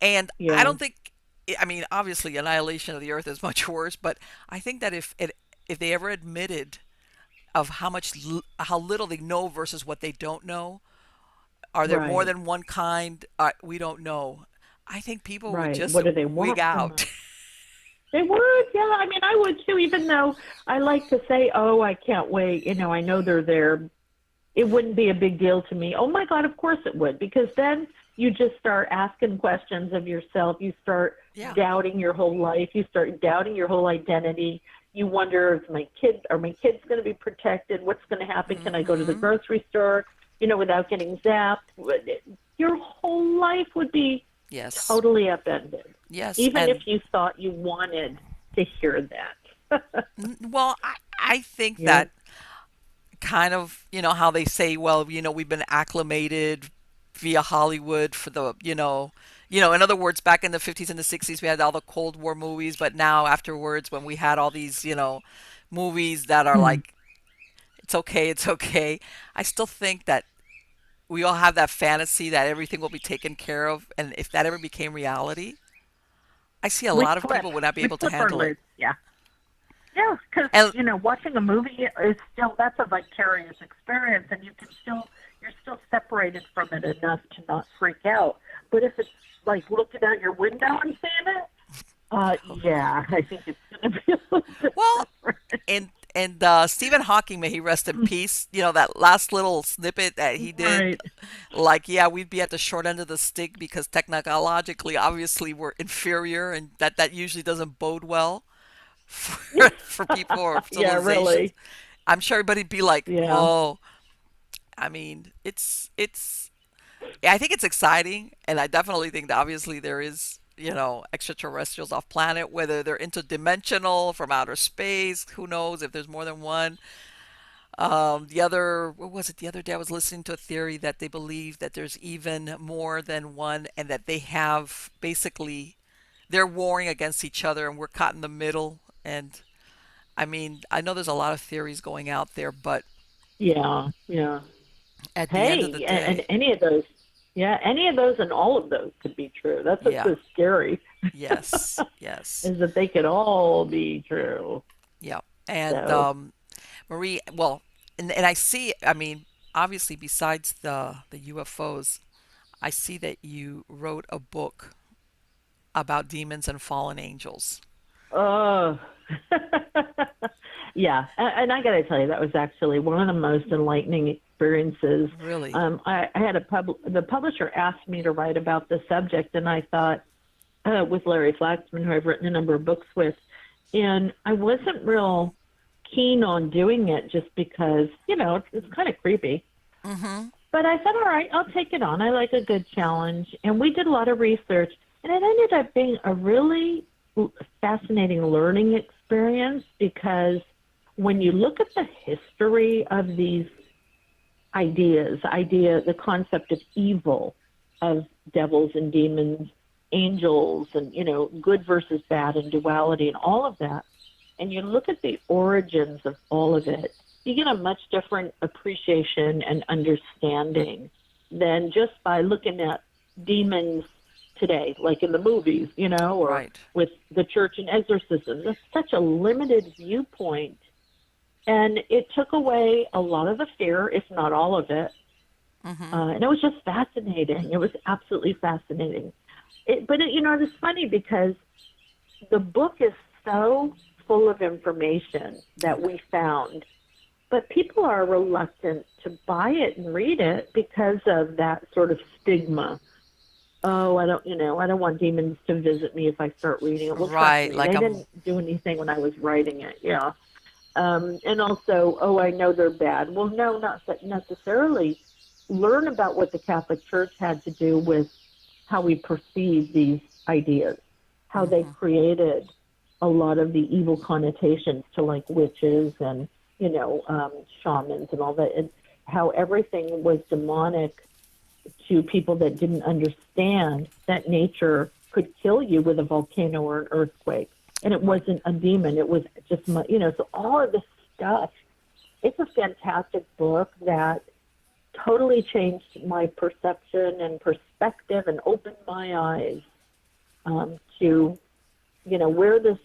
Speaker 1: And I
Speaker 2: Yeah.
Speaker 1: don't think, I mean, obviously, annihilation of the Earth is much worse, but I think that if they ever admitted of how little they know versus what they don't know, are there more
Speaker 2: Right.
Speaker 1: than one kind? We don't know. I think people would
Speaker 2: Right.
Speaker 1: just
Speaker 2: What do they
Speaker 1: wig
Speaker 2: want from
Speaker 1: out.
Speaker 2: us? They would, yeah. I mean, I would too, even though I like to say, oh, I can't wait. I know they're there. It wouldn't be a big deal to me. Oh my God, of course it would, because then you just start asking questions of yourself. You start
Speaker 1: Yeah.
Speaker 2: doubting your whole life. You start doubting your whole identity. You wonder, are my kids going to be protected? What's going to happen? Can I go to the
Speaker 1: Hmm.
Speaker 2: grocery store, without getting zapped? Your whole life would be
Speaker 1: Yes.
Speaker 2: totally upended,
Speaker 1: Yes.
Speaker 2: even
Speaker 1: And
Speaker 2: if you thought you wanted to hear that.
Speaker 1: well, I think
Speaker 2: Yeah.
Speaker 1: that kind of, how they say, well, we've been acclimated via Hollywood for in other words, back in the 50s and the 60s, we had all the Cold War movies, but now afterwards, when we had all these, movies that are
Speaker 2: Hmm.
Speaker 1: like, it's okay, it's okay. I still think that we all have that fantasy that everything will be taken care of. And if that ever became reality, I see a
Speaker 2: We'd
Speaker 1: lot of
Speaker 2: flip.
Speaker 1: people would not be
Speaker 2: We'd
Speaker 1: able to
Speaker 2: flip our
Speaker 1: handle it.
Speaker 2: lids. Yeah. Yeah, because
Speaker 1: And
Speaker 2: watching a movie is still that's a vicarious experience, and you're still separated from it enough to not freak out. But if it's like looking out your window and seeing it, yeah, I think it's going to be a little bit
Speaker 1: well,
Speaker 2: different.
Speaker 1: and Stephen Hawking, may he rest in peace. That last little snippet that he did,
Speaker 2: Right.
Speaker 1: like, yeah, we'd be at the short end of the stick because technologically, obviously, we're inferior, and that usually doesn't bode well for people or
Speaker 2: Yeah,
Speaker 1: civilizations.
Speaker 2: really.
Speaker 1: I'm sure everybody'd be like,
Speaker 2: Yeah.
Speaker 1: whoa. I mean, it's. I think it's exciting, and I definitely think that obviously there is, extraterrestrials off planet, whether they're interdimensional from outer space. Who knows if there's more than one? What was it? The other day I was listening to a theory that they believe that there's even more than one, and that they have basically they're warring against each other, and we're caught in the middle. And I mean, I know there's a lot of theories going out there, but
Speaker 2: Yeah. Yeah.
Speaker 1: at the end of the
Speaker 2: Hey, and
Speaker 1: day,
Speaker 2: any of those, yeah, any of those and all of those could be true. That's what's
Speaker 1: yeah,
Speaker 2: so scary,
Speaker 1: yes, yes,
Speaker 2: is that they could all be true.
Speaker 1: yeah. And
Speaker 2: So,
Speaker 1: Marie, well, and I see, I mean, obviously, besides the UFOs, I see that you wrote a book about demons and fallen angels.
Speaker 2: oh, yeah. And I got to tell you, that was actually one of the most enlightening experiences.
Speaker 1: Really?
Speaker 2: I had the publisher asked me to write about the subject, and I thought, with Larry Flaxman, who I've written a number of books with, and I wasn't real keen on doing it just because, it's kind of creepy.
Speaker 1: Mm-hmm.
Speaker 2: But I said, all right, I'll take it on. I like a good challenge. And we did a lot of research, and it ended up being a really fascinating learning experience, because when you look at the history of these the concept of evil, of devils and demons, angels, and, good versus bad and duality and all of that, and you look at the origins of all of it, you get a much different appreciation and understanding than just by looking at demons today, like in the movies, or
Speaker 1: Right.
Speaker 2: with the church and exorcism. It's such a limited viewpoint. And it took away a lot of the fear, if not all of it.
Speaker 1: Mm-hmm.
Speaker 2: And it was just fascinating. It was absolutely fascinating. It's funny because the book is so full of information that we found, but people are reluctant to buy it and read it because of that sort of stigma. Oh, I don't want demons to visit me if I start reading it. Well, trust
Speaker 1: Right.
Speaker 2: me,
Speaker 1: Like
Speaker 2: they
Speaker 1: I'm.
Speaker 2: didn't do anything when I was writing it. Yeah. And also, oh, I know they're bad. Well, no, not necessarily. Learn about what the Catholic Church had to do with how we perceive these ideas, how they
Speaker 1: Mm-hmm.
Speaker 2: created a lot of the evil connotations to, like, witches and, shamans and all that, and how everything was demonic to people that didn't understand that nature could kill you with a volcano or an earthquake. and it
Speaker 1: Right.
Speaker 2: wasn't a demon. It was just so all of this stuff. It's a fantastic book that totally changed my perception and perspective and opened my eyes to where the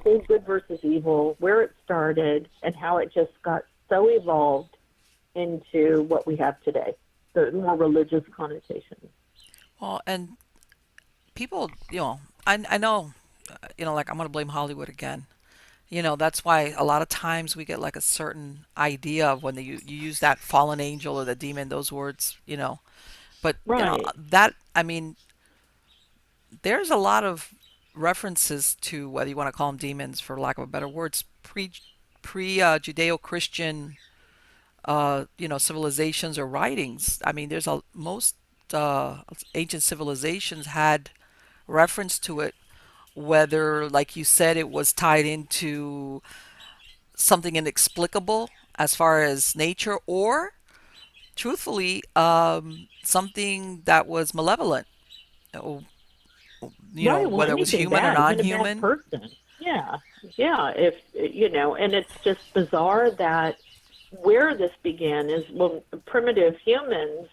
Speaker 2: whole good versus evil, where it started, and how it just got so evolved into what we have today, the more religious connotations.
Speaker 1: Well, and people, I know, like I'm gonna blame Hollywood again. That's why a lot of times we get like a certain idea of when you use that fallen angel or the demon, those words. But
Speaker 2: Right.
Speaker 1: that I mean, there's a lot of references to whether you want to call them demons, for lack of a better words, pre Judeo-Christian civilizations or writings. I mean, there's a most ancient civilizations had reference to it, whether, like you said, it was tied into something inexplicable as far as nature, or truthfully, something that was malevolent. Oh,
Speaker 2: Right. Well,
Speaker 1: whether it was
Speaker 2: anything
Speaker 1: human or
Speaker 2: bad, even a bad
Speaker 1: non-human.
Speaker 2: person. Yeah. Yeah. If, and it's just bizarre that where this began is when primitive humans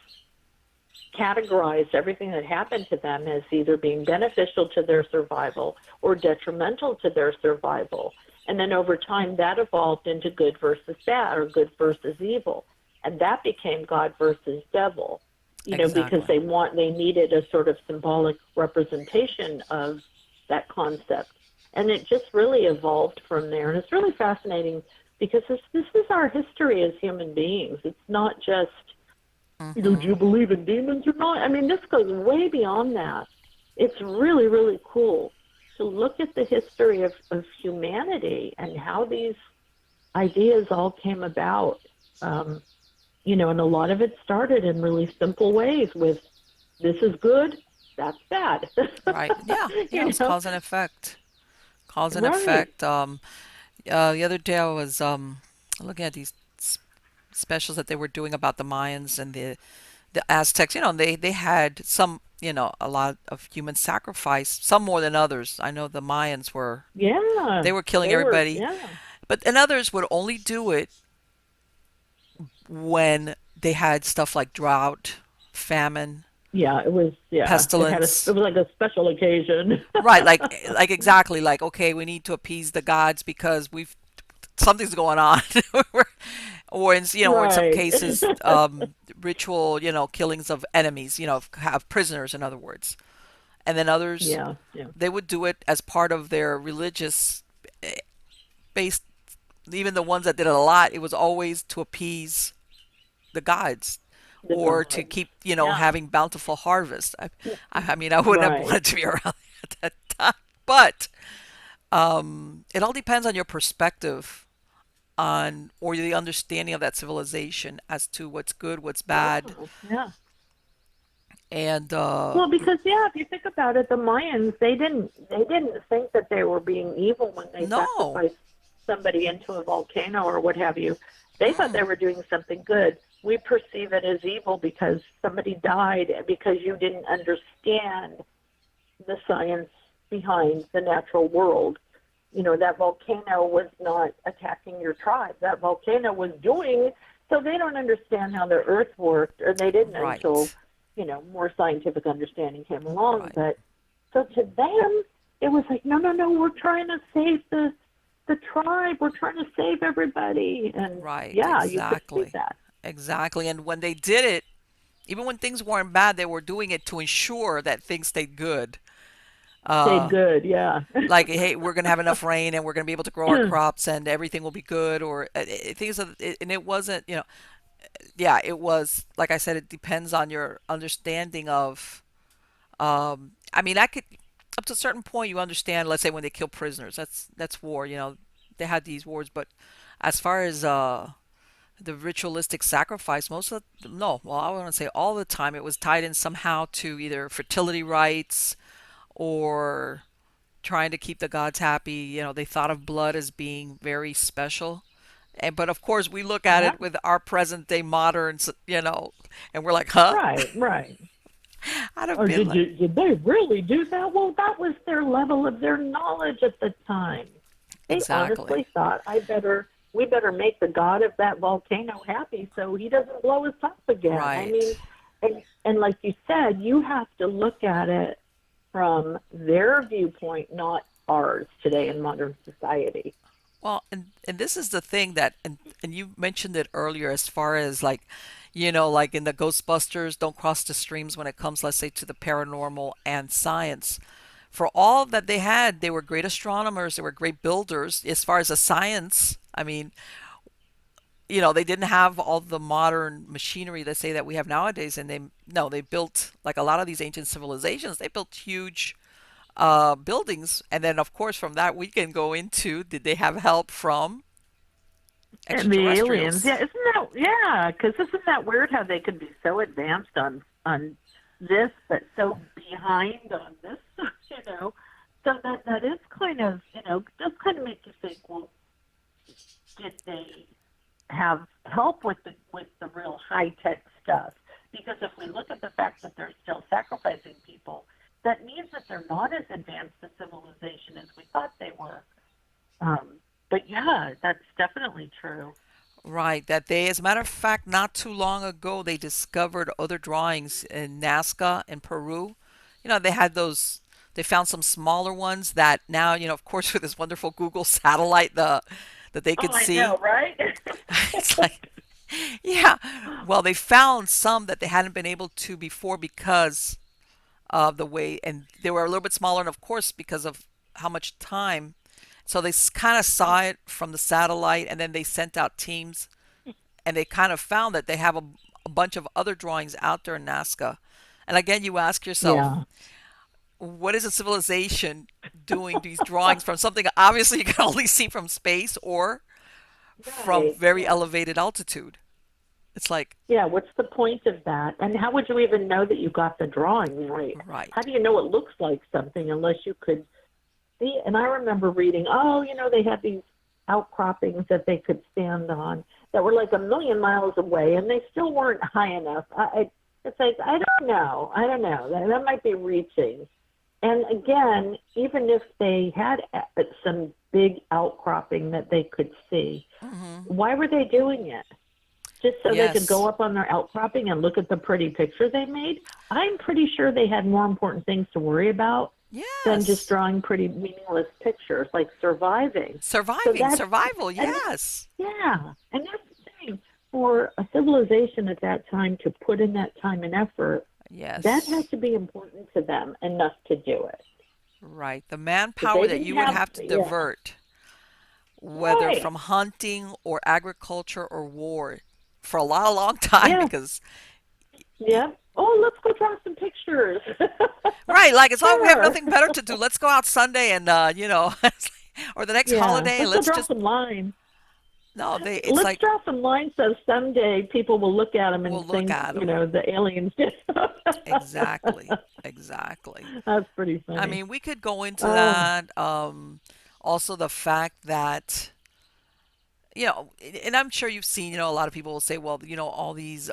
Speaker 2: categorized everything that happened to them as either being beneficial to their survival or detrimental to their survival. And then over time, that evolved into good versus bad or good versus evil. And that became God versus devil, because
Speaker 1: Exactly.
Speaker 2: they needed a sort of symbolic representation of that concept. And it just really evolved from there. And it's really fascinating because this is our history as human beings. It's not just do
Speaker 1: Hmm.
Speaker 2: you believe in demons or not? I mean, this goes way beyond that. It's really, really cool to look at the history of humanity and how these ideas all came about. And a lot of it started in really simple ways with this is good, that's bad.
Speaker 1: Right. Yeah. Yeah. It
Speaker 2: you
Speaker 1: was
Speaker 2: know,
Speaker 1: cause and effect. Cause and
Speaker 2: right.
Speaker 1: effect. The other day I was looking at these specials that they were doing about the Mayans and the Aztecs. They had some, a lot of human sacrifice, some more than others. I know the Mayans were
Speaker 2: Yeah,
Speaker 1: they were killing
Speaker 2: they were,
Speaker 1: everybody,
Speaker 2: yeah.
Speaker 1: and others would only do it when they had stuff like drought, famine,
Speaker 2: Yeah, it was, yeah. It
Speaker 1: pestilence.
Speaker 2: was like a special occasion.
Speaker 1: Right, like exactly, like, okay, we need to appease the gods because we've something's going on. Or in some
Speaker 2: Right.
Speaker 1: cases, ritual, killings of enemies, have prisoners, in other words. And then others,
Speaker 2: Yeah, yeah.
Speaker 1: they would do it as part of their religious based. Even the ones that did it a lot, it was always to appease the gods,
Speaker 2: The
Speaker 1: or to
Speaker 2: gods.
Speaker 1: keep,
Speaker 2: Yeah.
Speaker 1: having bountiful harvest. I mean, I wouldn't have
Speaker 2: Right.
Speaker 1: wanted to be around at that time, but it all depends on your perspective on, or the understanding of that civilization as to what's good, what's bad,
Speaker 2: Yeah, yeah.
Speaker 1: and
Speaker 2: Well, because yeah, if you think about it, the Mayans they didn't think that they were being evil when they
Speaker 1: no.
Speaker 2: sacrificed somebody into a volcano or what have you. They thought
Speaker 1: Mm,
Speaker 2: they were doing something good. We perceive it as evil because somebody died because you didn't understand the science behind the natural world. That volcano was not attacking your tribe. That volcano was doing, so they don't understand how the earth worked, or they didn't until,
Speaker 1: right,
Speaker 2: more scientific understanding came along.
Speaker 1: right,
Speaker 2: But so to them, it was like, no, no, no, we're trying to save the tribe. We're trying to save everybody. And
Speaker 1: right,
Speaker 2: yeah, you could see
Speaker 1: exactly,
Speaker 2: that.
Speaker 1: exactly. And when they did it, even when things weren't bad, they were doing it to ensure that things stayed good.
Speaker 2: Stayed
Speaker 1: Uh,
Speaker 2: good, yeah.
Speaker 1: like, hey, we're gonna have enough rain and we're gonna be able to grow our crops and everything will be good, or things of it, and it wasn't, yeah, it was, like I said, it depends on your understanding of. I mean, I could, up to a certain point, you understand. Let's say when they kill prisoners, that's war. They had these wars, but as far as the ritualistic sacrifice, most of no, well, I want to say all the time, it was tied in somehow to either fertility rites or trying to keep the gods happy. They thought of blood as being very special. But of course, we look at
Speaker 2: Yeah.
Speaker 1: it with our present day moderns, and we're like, huh?
Speaker 2: Right, right.
Speaker 1: I'd have
Speaker 2: Or
Speaker 1: been like,
Speaker 2: did they really do that? Well, that was their level of their knowledge at the time. They
Speaker 1: exactly.
Speaker 2: honestly thought, we better make the god of that volcano happy so he doesn't blow us up again. I
Speaker 1: Right.
Speaker 2: mean, and like you said, you have to look at it from their viewpoint, not ours today in modern society.
Speaker 1: Well, and this is the thing that and you mentioned it earlier as far as like, like in the Ghostbusters, don't cross the streams when it comes, let's say, to the paranormal and science. For all that they had, they were great astronomers, they were great builders. As far as the science, I mean, they didn't have all the modern machinery, let's say, that we have nowadays, and they no, they built like a lot of these ancient civilizations, they built huge buildings, and then of course from that we can go into did they have help from
Speaker 2: And the aliens,
Speaker 1: extraterrestrials?
Speaker 2: yeah, because isn't that weird how they could be so advanced on this, but so behind on this, you know? So that is kind of, does kind of make you think, well, did they have help with the real high tech stuff? Because if we look at the fact that they're still sacrificing people, that means that they're not as advanced a civilization as we thought they were. But yeah, that's definitely true.
Speaker 1: Right, that they, as a matter of fact, not too long ago, they discovered other drawings in Nazca in Peru. They had those, they found some smaller ones that now, of course, with this wonderful Google satellite, that they
Speaker 2: Oh,
Speaker 1: could
Speaker 2: I
Speaker 1: see.
Speaker 2: know, right?
Speaker 1: It's like, yeah. Well, they found some that they hadn't been able to before because of the way, and they were a little bit smaller, and of course, because of how much time. So they kind of saw it from the satellite, and then they sent out teams, and they kind of found that they have a bunch of other drawings out there in Nazca. And again, you ask yourself,
Speaker 2: Yeah,
Speaker 1: what is a civilization doing these drawings from something obviously you can only see from space or from
Speaker 2: right.
Speaker 1: very
Speaker 2: Yeah.
Speaker 1: elevated altitude? It's like,
Speaker 2: Yeah, what's the point of that? And how would you even know that you got the drawing right? How
Speaker 1: right.
Speaker 2: do you know it looks like something unless you could see? And I remember reading, oh, they had these outcroppings that they could stand on that were like a million miles away, and they still weren't high enough. It's like, I don't know. I don't know. That might be reaching. And again, even if they had some big outcropping that they could see,
Speaker 1: Hmm.
Speaker 2: why were they doing it? Just so they could
Speaker 1: Yes.
Speaker 2: go up on their outcropping and look at the pretty picture they made? I'm pretty sure they had more important things to worry about than just
Speaker 1: Yes.
Speaker 2: drawing pretty meaningless pictures like surviving. So
Speaker 1: Surviving,
Speaker 2: that's,
Speaker 1: survival,
Speaker 2: and
Speaker 1: yes.
Speaker 2: yeah, and that's the thing. For a civilization at that time to put in that time and effort, that has
Speaker 1: Yes.
Speaker 2: to be important to them enough to do it.
Speaker 1: Right. The
Speaker 2: Because
Speaker 1: manpower
Speaker 2: they
Speaker 1: that
Speaker 2: didn't
Speaker 1: you would
Speaker 2: have,
Speaker 1: have to
Speaker 2: yeah,
Speaker 1: divert, whether
Speaker 2: right,
Speaker 1: from hunting or agriculture or war, for a long time,
Speaker 2: yeah,
Speaker 1: because
Speaker 2: yeah. Oh, let's go draw some pictures.
Speaker 1: right, like it's all we have
Speaker 2: Sure.
Speaker 1: nothing better to do. Let's go out Sunday and or the next
Speaker 2: Yeah,
Speaker 1: holiday and
Speaker 2: let's go
Speaker 1: let's
Speaker 2: draw
Speaker 1: just
Speaker 2: some lines.
Speaker 1: no, they it's
Speaker 2: Let's
Speaker 1: like
Speaker 2: draw some lines so someday people will look at them
Speaker 1: we'll
Speaker 2: and
Speaker 1: look
Speaker 2: think,
Speaker 1: at them.
Speaker 2: the aliens did.
Speaker 1: Exactly. Exactly.
Speaker 2: That's pretty
Speaker 1: I
Speaker 2: funny.
Speaker 1: mean, we could go into
Speaker 2: Oh,
Speaker 1: that. Also the fact that and I'm sure you've seen, a lot of people will say, well, all these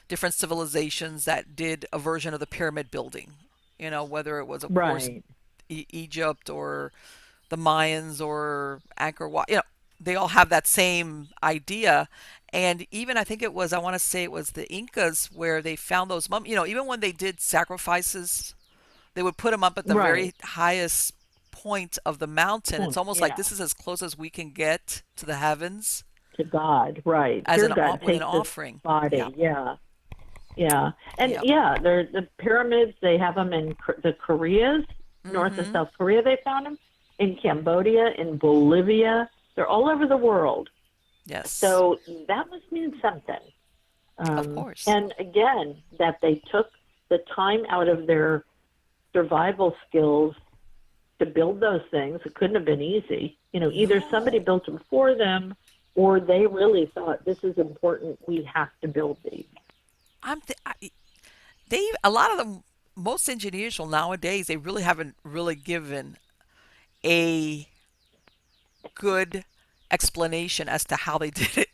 Speaker 1: different civilizations that did a version of the pyramid building, whether it was, of course,
Speaker 2: right.
Speaker 1: Egypt or the Mayans or Angkor Wat, they all have that same idea. And even I think it was, I want to say it was the Incas where they found those even when they did sacrifices they would put them up at the
Speaker 2: Right.
Speaker 1: very highest point of the mountain. It's
Speaker 2: Point.
Speaker 1: almost like
Speaker 2: Yeah.
Speaker 1: this is as close as we can get to the heavens
Speaker 2: To God. Right.
Speaker 1: as
Speaker 2: Here,
Speaker 1: an
Speaker 2: God,
Speaker 1: with an
Speaker 2: take this
Speaker 1: offering. Yeah,
Speaker 2: body. Yeah. Yeah. And
Speaker 1: yeah.
Speaker 2: yeah, they're the pyramids. They have them in the Koreas, North and
Speaker 1: Mm-hmm.
Speaker 2: South Korea. They found them in Cambodia, in Bolivia. They're all over the world.
Speaker 1: Yes,
Speaker 2: So that must mean something.
Speaker 1: of course.
Speaker 2: And again, that they took the time out of their survival skills to build those things. It couldn't have been easy. Either somebody
Speaker 1: No,
Speaker 2: built them for them or they really thought this is important. We have to build these.
Speaker 1: I'm th- I, they a lot of them. Most engineers will nowadays they really haven't really given a good explanation as to how they did it.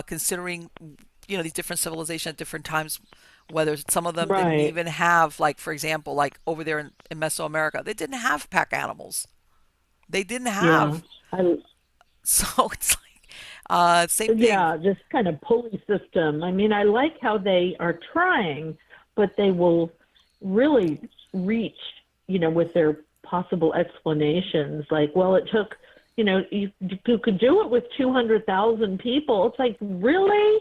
Speaker 1: Considering these different civilizations at different times Whether some of them didn't
Speaker 2: Right.
Speaker 1: even have, like, for example, like over there in Mesoamerica, they didn't have pack animals. They didn't
Speaker 2: Yeah.
Speaker 1: have.
Speaker 2: I
Speaker 1: So it's like, same thing.
Speaker 2: yeah, this kind of pulley system. I mean, I like how they are trying, but they will really reach, with their possible explanations. Like, well, it took, you could do it with 200,000 people. It's like, really?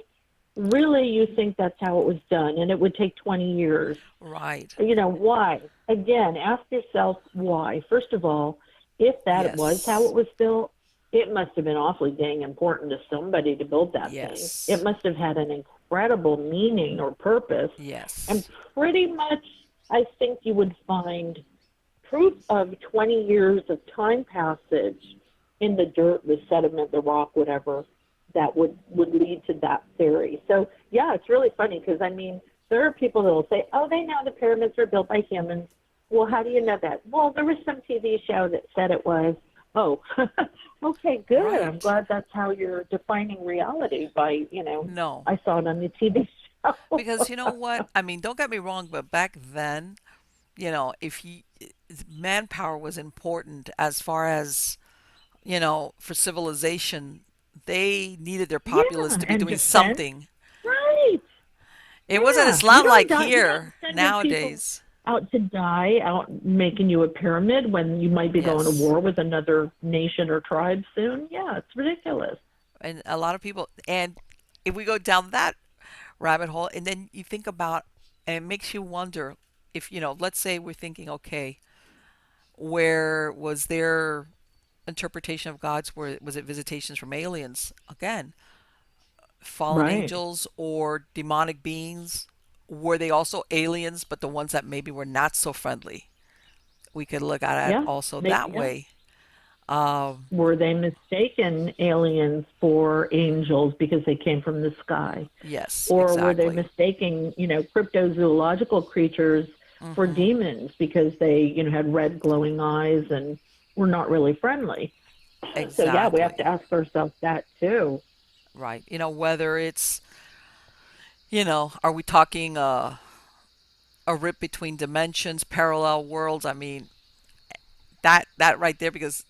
Speaker 2: Really, you think that's how it was done? And it would take 20 years.
Speaker 1: Right.
Speaker 2: Why? Again, ask yourself why. First of all, if that was how
Speaker 1: Yes.
Speaker 2: it was built, it must have been awfully dang important to somebody to build that thing. It
Speaker 1: Yes.
Speaker 2: must have had an incredible meaning or purpose. And
Speaker 1: Yes.
Speaker 2: pretty much, I think you would find proof of 20 years of time passage in the dirt, the sediment, the rock, whatever, that would lead to that theory. So, yeah, it's really funny because, I mean, there are people that will say, oh, they know the pyramids were built by humans. Well, how do you know that? Well, there was some TV show that said it was. Oh, okay, good. I'm
Speaker 1: Right.
Speaker 2: glad that's how you're defining reality by,
Speaker 1: No.
Speaker 2: I saw it on the TV show.
Speaker 1: Because you know what? I mean, don't get me wrong, but back then, if you manpower was important as far as, for civilization, they needed their populace
Speaker 2: Yeah,
Speaker 1: to be
Speaker 2: and
Speaker 1: doing
Speaker 2: defense.
Speaker 1: something.
Speaker 2: Right.
Speaker 1: It wasn't,
Speaker 2: Yeah.
Speaker 1: it's not like
Speaker 2: You don't
Speaker 1: here
Speaker 2: send your people
Speaker 1: nowadays.
Speaker 2: out to die, out making you a pyramid when you might be going to
Speaker 1: Yes.
Speaker 2: war with another nation or tribe soon. Yeah, it's ridiculous.
Speaker 1: And a lot of people, and if we go down that rabbit hole, and then you think about, and it makes you wonder if, let's say we're thinking, okay, where was their interpretation of God's, where was it visitations from aliens? Again, fallen
Speaker 2: Right.
Speaker 1: angels or demonic beings? Were they also aliens, but the ones that maybe were not so friendly? We could look at it
Speaker 2: Yeah.
Speaker 1: also
Speaker 2: They
Speaker 1: that
Speaker 2: yeah.
Speaker 1: way. Um,
Speaker 2: Were they mistaken aliens for angels because they came from the sky?
Speaker 1: yes,
Speaker 2: Or were they
Speaker 1: exactly.
Speaker 2: mistaking, cryptozoological creatures for
Speaker 1: Hmm.
Speaker 2: demons because they, had red glowing eyes and were not really friendly? So yeah, we have to
Speaker 1: Exactly.
Speaker 2: ask ourselves that too.
Speaker 1: Right. Whether it's, are we talking a rip between dimensions, parallel worlds? I mean, that right there, because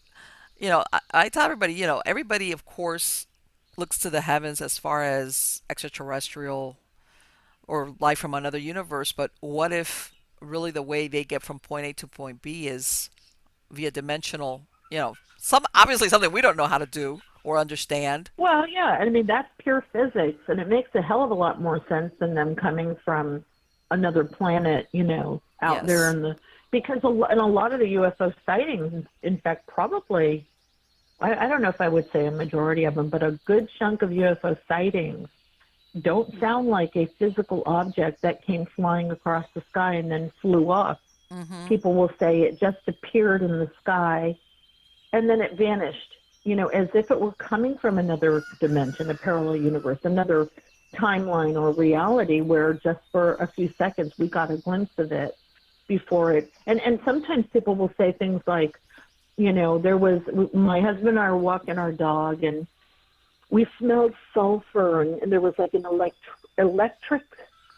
Speaker 1: I tell everybody, everybody of course looks to the heavens as far as extraterrestrial or life from another universe, but what if really the way they get from point A to point B is via dimensional, some obviously something we don't know how to do or understand.
Speaker 2: Well, yeah, I mean that's pure physics, and it makes a hell of a lot more sense than them coming from another planet, out there
Speaker 1: Yes.
Speaker 2: in the because in a lot of the UFO sightings, in fact, probably I don't know if I would say a majority of them, but a good chunk of UFO sightings don't sound like a physical object that came flying across the sky and then flew off.
Speaker 1: Mhm.
Speaker 2: People will say it just appeared in the sky and then it vanished, as if it were coming from another dimension, a parallel universe, another timeline or reality where just for a few seconds we got a glimpse of it before it. And sometimes people will say things like, there was my husband and I were walking our dog and we smelled sulfur and there was like an electric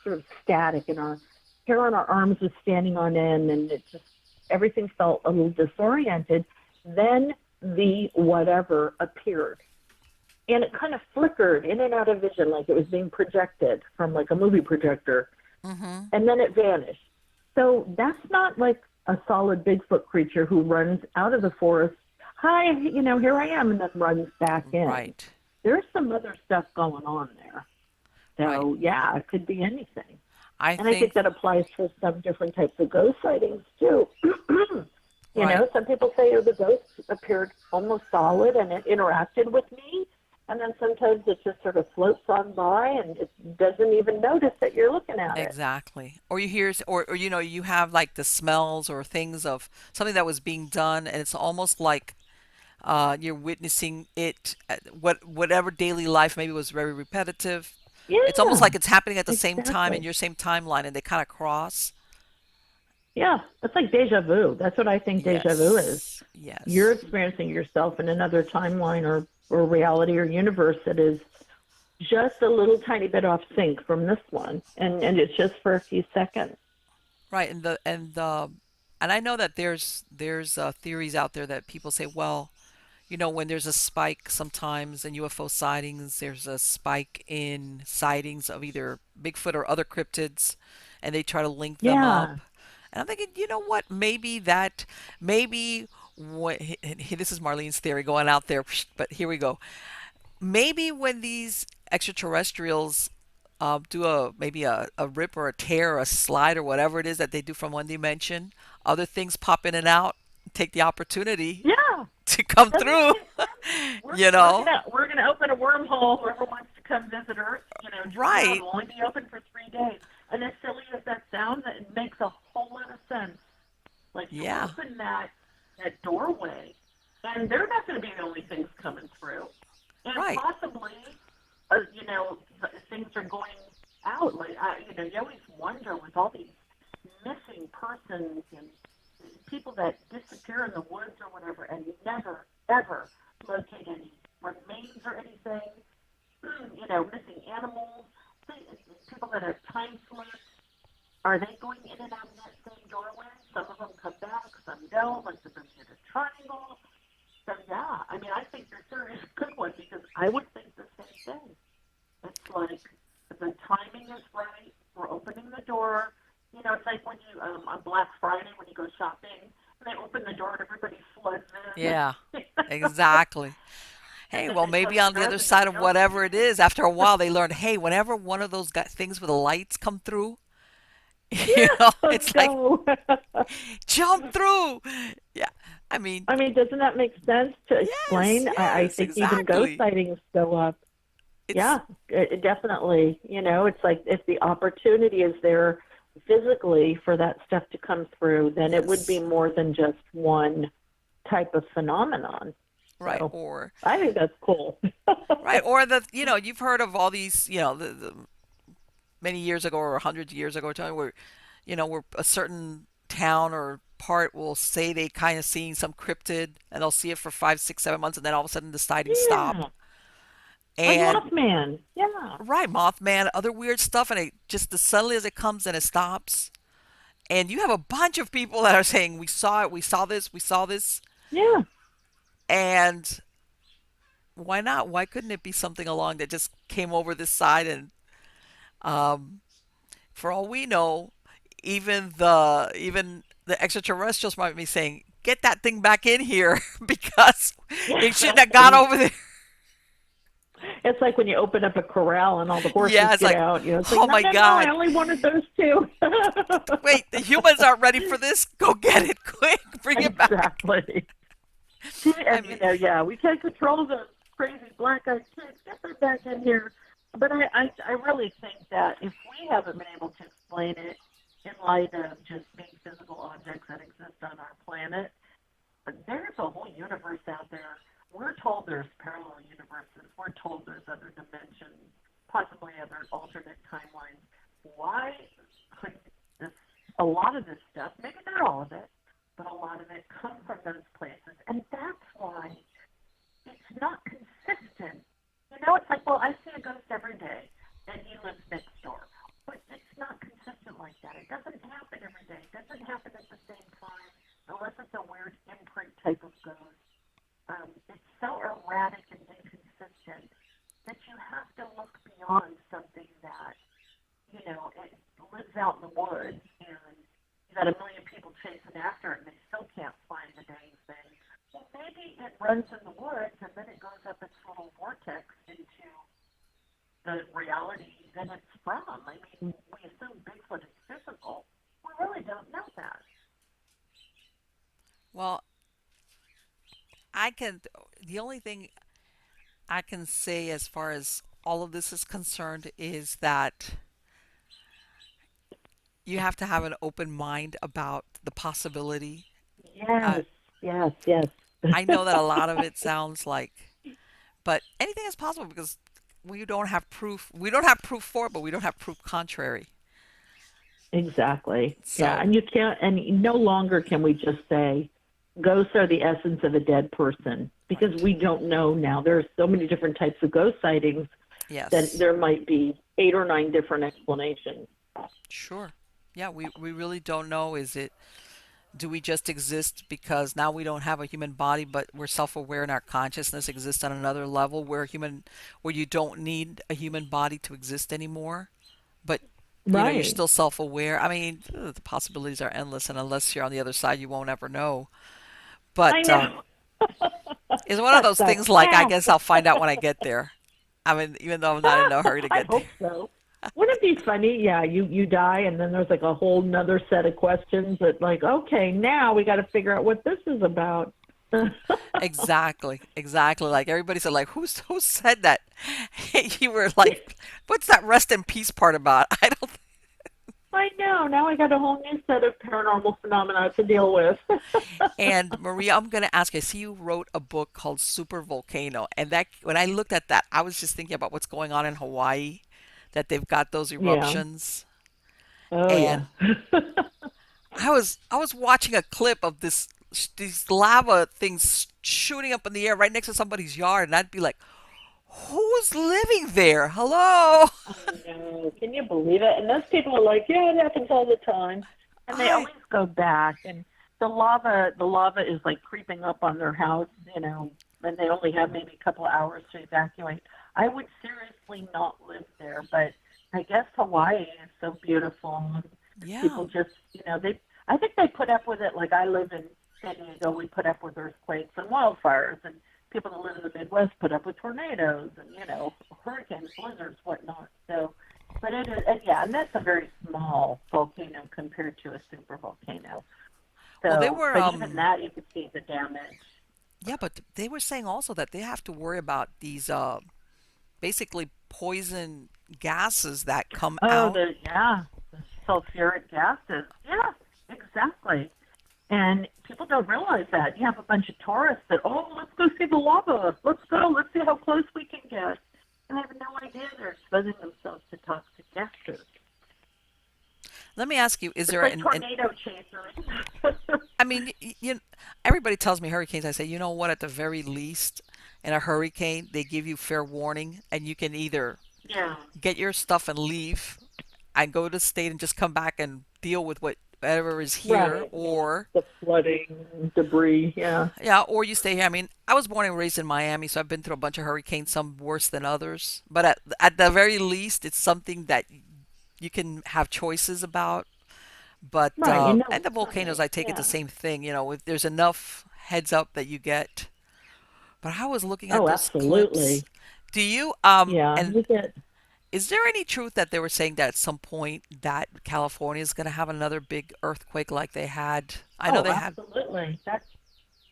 Speaker 2: sort of static and our hair on our arms was standing on end and it just everything felt a little disoriented. Then the whatever appeared and it kind of flickered in and out of vision like it was being projected from like a movie projector
Speaker 1: Mhm.
Speaker 2: and then it vanished. So that's not like a solid Bigfoot creature who runs out of the forest. Hi, here I am, and then runs back in.
Speaker 1: Right.
Speaker 2: There's some other stuff going on there.
Speaker 1: Right.
Speaker 2: So, yeah, it could be anything.
Speaker 1: I
Speaker 2: And I think
Speaker 1: think
Speaker 2: that applies to some different types of ghost sightings, too.
Speaker 1: right.
Speaker 2: Some people say, oh, the ghost appeared almost solid and it interacted with me. And then sometimes it just sort of floats on by and it doesn't even notice that you're looking at it.
Speaker 1: Exactly. Or you hear, or you have like the smells or things of something that was being done, and it's almost like you're witnessing it. Whatever daily life maybe was very repetitive. It's almost
Speaker 2: Yeah,
Speaker 1: like it's happening at the same time in
Speaker 2: exactly.
Speaker 1: your same timeline, and they kind of cross.
Speaker 2: Yeah, it's like deja vu. That's what I think deja vu is.
Speaker 1: Yes.
Speaker 2: You're
Speaker 1: Yes.
Speaker 2: experiencing yourself in another timeline or reality or universe that is just a little tiny bit off sync from this one, and it's just for a few seconds.
Speaker 1: Right, and I know that there's theories out there that people say, well, when there's a spike sometimes in UFO sightings, there's a spike in sightings of either Bigfoot or other cryptids, and they try to link them
Speaker 2: Yeah,
Speaker 1: up. And I'm thinking, you know what? Maybe what, this is Marlene's theory going out there, but here we go. Maybe when these extraterrestrials do maybe a rip or a tear or a slide or whatever it is that they do from one dimension, other things pop in and out, take the opportunity
Speaker 2: yeah.
Speaker 1: to come
Speaker 2: Doesn't that
Speaker 1: through.
Speaker 2: make sense? We're
Speaker 1: you
Speaker 2: we're
Speaker 1: know?
Speaker 2: gonna we're gonna open a wormhole. Whoever wants to come visit Earth, join out.
Speaker 1: Right.
Speaker 2: It'll only be open for 3 days. And as silly as that sounds, it makes a whole lot of sense. Like you
Speaker 1: Yeah.
Speaker 2: open that doorway, and they're not going to be the only things coming through. And
Speaker 1: Right.
Speaker 2: possibly, things are going out. Like you always wonder with all these missing persons and people that disappear in the woods or whatever, and never ever locate any remains or anything. Missing animals. People that have time slips. Are they going in and out of that same doorway? Some of them come back, some don't, like the Bermuda Triangle. So, yeah, I think your theory is a good one because I would think the same thing. It's like the timing is right. We're opening the door. It's like when you, on Black Friday, when you go shopping, and they open the door and everybody floods in.
Speaker 1: Yeah. Exactly.
Speaker 2: And
Speaker 1: Hey,
Speaker 2: then
Speaker 1: well,
Speaker 2: they close
Speaker 1: maybe on
Speaker 2: the
Speaker 1: the
Speaker 2: door
Speaker 1: other
Speaker 2: and then
Speaker 1: side
Speaker 2: they
Speaker 1: of
Speaker 2: open
Speaker 1: whatever it
Speaker 2: it.
Speaker 1: is, after a while, they learn, hey, whenever one of those things with the lights come through,
Speaker 2: Yeah,
Speaker 1: it's like
Speaker 2: go.
Speaker 1: jump through. Yeah. I mean,
Speaker 2: Doesn't that make sense to
Speaker 1: yes,
Speaker 2: explain? I
Speaker 1: yes,
Speaker 2: think even ghost
Speaker 1: exactly.
Speaker 2: sightings go up.
Speaker 1: It's
Speaker 2: Yeah, it definitely. It's like if the opportunity is there physically for that stuff to come through, then it would be
Speaker 1: yes.
Speaker 2: more than just one type of phenomenon.
Speaker 1: Right.
Speaker 2: So
Speaker 1: Or
Speaker 2: I think that's cool.
Speaker 1: right. Or you've heard of all these, the many years ago or hundreds of years ago, where where a certain town or part will say they kind of seeing some cryptid and they'll see it for 5, 6, 7 months and then all of a sudden the sightings stop.
Speaker 2: Yeah, like
Speaker 1: And
Speaker 2: Mothman. Yeah,
Speaker 1: right, Mothman, other weird stuff, and it just as suddenly as it comes and it stops. And you have a bunch of people that are saying, we saw it, we saw this, we saw this.
Speaker 2: yeah,
Speaker 1: And why not? Why couldn't it be something along that just came over this side and um, for all we know, even the extraterrestrials might be saying, "Get that thing back in here," because
Speaker 2: yeah.
Speaker 1: it shouldn't have gone over there.
Speaker 2: It's like when you open up a corral and all the horses
Speaker 1: Yeah, it's
Speaker 2: get
Speaker 1: like,
Speaker 2: out. It's like
Speaker 1: oh
Speaker 2: no,
Speaker 1: my
Speaker 2: no, no. I
Speaker 1: God,
Speaker 2: only wanted those two.
Speaker 1: wait, the humans aren't ready for this. Go get it quick, bring it back.
Speaker 2: Exactly.
Speaker 1: I
Speaker 2: And
Speaker 1: mean,
Speaker 2: yeah, we can't control the crazy black-eyed kids. Get them back in here. But I really think that if we haven't been able to explain it in light of just being physical objects that exist on our planet, but there's a whole universe out there. We're told there's parallel universes. We're told there's other dimensions, possibly other alternate timelines. Why could this, a lot of this stuff, maybe not all of it, but a lot of it come from those places? And that's why it's not consistent. It's like, well, I see a ghost every day, and he lives next door. But it's not consistent like that. It doesn't happen every day. It doesn't happen at the same time, unless it's a weird imprint type of ghost. It's so erratic and inconsistent that you have to look beyond something that, it lives out in the woods, and you got a million people chasing after it, and they still can't find the dang thing. Well, maybe it runs in the woods, and then it goes up its little vortex into the reality that it's from. We assume Bigfoot is physical. We really don't know that.
Speaker 1: well, the only thing I can say as far as all of this is concerned is that you have to have an open mind about the possibility. Uh,
Speaker 2: Yes, yes, yes.
Speaker 1: I know that a lot of it sounds like, but anything is possible because we don't have proof. We don't have proof for it, but we don't have proof contrary.
Speaker 2: Exactly. Yeah,
Speaker 1: So,
Speaker 2: and you can't, and no longer can we just say ghosts are the essence of a dead person because
Speaker 1: right.
Speaker 2: we don't know now. There are so many different types of ghost sightings then
Speaker 1: Yes.
Speaker 2: there might be 8 or 9 different explanations.
Speaker 1: Sure. Yeah, we really don't know. Do we just exist because now we don't have a human body, but we're self-aware and our consciousness exists on another level where you don't need a human body to exist anymore, but you're
Speaker 2: Right.
Speaker 1: still self-aware. I mean, the possibilities are endless, and unless you're on the other side, you won't ever know.
Speaker 2: I
Speaker 1: But
Speaker 2: know.
Speaker 1: it's one of
Speaker 2: That's
Speaker 1: those
Speaker 2: that.
Speaker 1: things like I guess I'll find out when I get there. I mean, even though I'm not in no hurry to
Speaker 2: I
Speaker 1: get there.
Speaker 2: hope so. Wouldn't it be funny? Yeah, you die, and then there's like a whole nother set of questions that, like, okay, now we got to figure out what this is about.
Speaker 1: Exactly, exactly. Like everybody said, like who said that? You were like, what's that rest in peace part about? I don't.
Speaker 2: I know. Now I got a whole new set of paranormal phenomena to deal with.
Speaker 1: And Maria, I'm gonna ask you. I see you wrote a book called Super Volcano, and that when I looked at that, I was just thinking about what's going on in Hawaii, that they've got those
Speaker 2: Yeah.
Speaker 1: eruptions,
Speaker 2: Oh, yeah.
Speaker 1: and I was watching a clip of these lava things shooting up in the air right next to somebody's yard, and I'd be like, who's living there? Hello.
Speaker 2: I know. Can you believe it? And those people are like, yeah, it happens all the time. And they
Speaker 1: I
Speaker 2: always go back. And the lava is like creeping up on their house, and they only have maybe a couple of hours to evacuate. I would seriously not live there, but I guess Hawaii is so beautiful. And
Speaker 1: yeah.
Speaker 2: people just, I think they put up with it. Like I live in San Diego, we put up with earthquakes and wildfires, and people that live in the Midwest put up with tornadoes and hurricanes, blizzards, whatnot. So, but it is, and yeah, and that's a very small volcano compared to a super volcano.
Speaker 1: Well, they
Speaker 2: So,
Speaker 1: were
Speaker 2: but even that, you could see the damage.
Speaker 1: yeah, but they were saying also that they have to worry about these basically poison gases that come
Speaker 2: Oh,
Speaker 1: out.
Speaker 2: the sulfuric gases. Yeah, exactly. And people don't realize that. You have a bunch of tourists that, oh, let's go see the lava. Let's go. Let's see how close we can get. And they have no idea they're exposing themselves to toxic gases.
Speaker 1: Let me ask you, is
Speaker 2: It's
Speaker 1: there
Speaker 2: like
Speaker 1: an
Speaker 2: tornado chasers.
Speaker 1: I mean, everybody tells me hurricanes. I say, you know what? At the very least, in a hurricane, they give you fair warning, and you can either
Speaker 2: Yeah,
Speaker 1: get your stuff and leave, and go to the state and just come back and deal with whatever is here,
Speaker 2: right. Yeah.
Speaker 1: or
Speaker 2: The flooding, debris. Yeah.
Speaker 1: yeah, or you stay here. I mean, I was born and raised in Miami, so I've been through a bunch of hurricanes, some worse than others. But at the very least, it's something that you can have choices about. But
Speaker 2: Right. You know
Speaker 1: and
Speaker 2: it's
Speaker 1: the volcanoes,
Speaker 2: coming.
Speaker 1: I take it the
Speaker 2: Yeah.
Speaker 1: same thing. If there's enough heads up that you get. But I was looking at
Speaker 2: Oh,
Speaker 1: those clips.
Speaker 2: absolutely.
Speaker 1: Do you
Speaker 2: Yeah.
Speaker 1: and
Speaker 2: You get.
Speaker 1: is there any truth that they were saying that at some point that California is going to have another big earthquake like they had? I know
Speaker 2: Oh,
Speaker 1: they had.
Speaker 2: absolutely.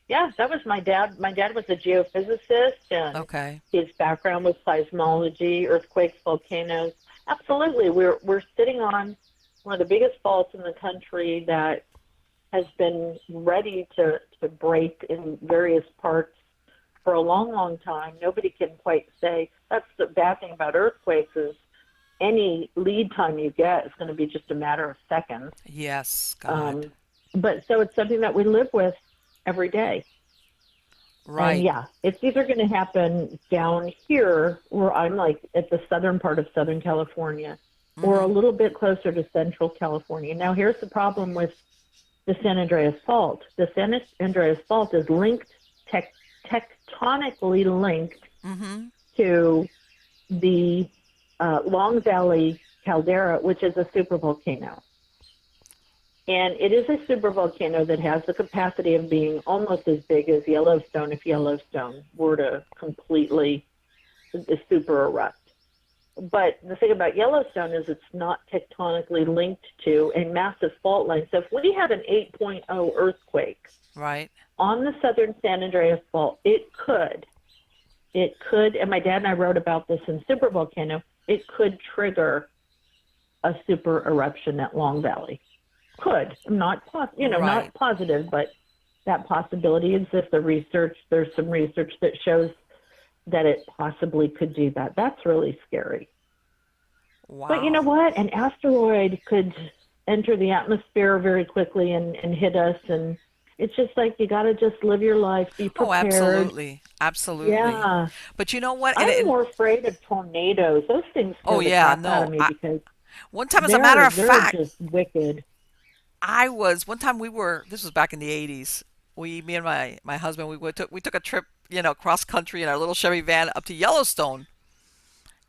Speaker 2: Yeah, that was my dad. My dad was a geophysicist, and
Speaker 1: Okay.
Speaker 2: his background was seismology, earthquakes, volcanoes. Absolutely, we're sitting on one of the biggest faults in the country that has been ready to break in various parts for a long, long time. Nobody can quite say. That's the bad thing about earthquakes is any lead time you get is going to be just a matter of seconds.
Speaker 1: Yes, God.
Speaker 2: Um, but so it's something that we live with every day. And
Speaker 1: Right.
Speaker 2: yeah, it's either going to happen down here, where I'm like at the southern part of Southern California, or a
Speaker 1: Mhm.
Speaker 2: little bit closer to Central California. Now, here's the problem with the San Andreas Fault. The San Andreas Fault is tectonically linked
Speaker 1: Mhm.
Speaker 2: to the Long Valley caldera, which is a supervolcano. And it is a supervolcano that has the capacity of being almost as big as Yellowstone if Yellowstone were to completely super erupt. But the thing about Yellowstone is it's not tectonically linked to a massive fault line. So if we had an 8.0 earthquake
Speaker 1: Right.
Speaker 2: on the southern San Andreas Fault, it could, and my dad and I wrote about this in Supervolcano, it could trigger a super eruption at Long Valley. Could,
Speaker 1: Right.
Speaker 2: not positive, but that possibility exists. There's some research that shows that it possibly could do that. That's really scary. But you know
Speaker 1: Wow.
Speaker 2: what? An asteroid could enter the atmosphere very quickly and hit us. And It's just like you got to just live your life, be
Speaker 1: Oh,
Speaker 2: prepared.
Speaker 1: absolutely. Absolutely.
Speaker 2: Yeah.
Speaker 1: But you know what?
Speaker 2: I'm more afraid of tornadoes. Those things
Speaker 1: Oh
Speaker 2: scare the
Speaker 1: yeah,
Speaker 2: crap out of
Speaker 1: no.
Speaker 2: me because
Speaker 1: One time, as a matter of
Speaker 2: they're
Speaker 1: fact,
Speaker 2: just wicked.
Speaker 1: one time we were, this was back in the 80s. Me and my husband, we took a trip, cross country in our little Chevy van up to Yellowstone.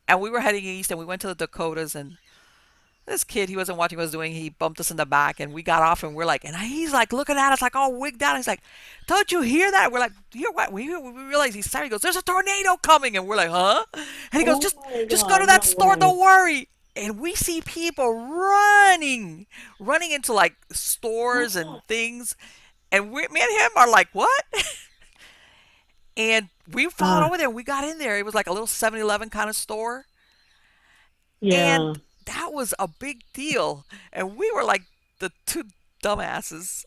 Speaker 1: And we were heading east and we went to the Dakotas, and this kid, he wasn't watching what I was doing. He bumped us in the back, and we got off, and we're like, and he's like looking at us like all wigged out. He's like, "Don't you hear that?" We're like, "You hear what?" We realize he's sorry. He goes, "There's a tornado coming," and we're like, "Huh?" And he goes,
Speaker 2: Oh
Speaker 1: "Just
Speaker 2: my
Speaker 1: just go to
Speaker 2: God,
Speaker 1: that
Speaker 2: no
Speaker 1: store.
Speaker 2: way.
Speaker 1: Don't worry." And we see people running into like stores and things, and me and him are like, "What?" And we followed
Speaker 2: Ah,
Speaker 1: over there. And we got in there. It was like a little 7-Eleven kind of store, and
Speaker 2: yeah.
Speaker 1: that was a big deal. And we were like the two dumbasses.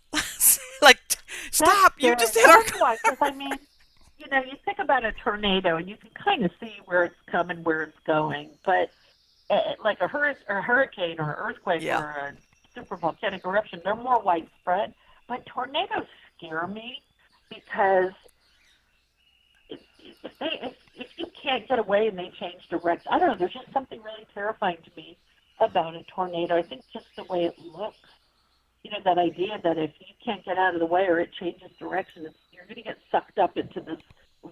Speaker 1: Like,
Speaker 2: That's
Speaker 1: stop! You
Speaker 2: scary.
Speaker 1: just hit
Speaker 2: I
Speaker 1: our
Speaker 2: wonder why,
Speaker 1: car.
Speaker 2: because I mean, you think about a tornado and you can kind of see where it's coming, where it's going. But like a hurricane or an earthquake
Speaker 1: Yeah.
Speaker 2: or a super volcanic eruption, they're more widespread. But tornadoes scare me because if you can't get away and they change direction, I don't know. There's just something really terrifying to me about a tornado. I think just the way it looks. That idea that if you can't get out of the way or it changes direction, you're going to get sucked up into this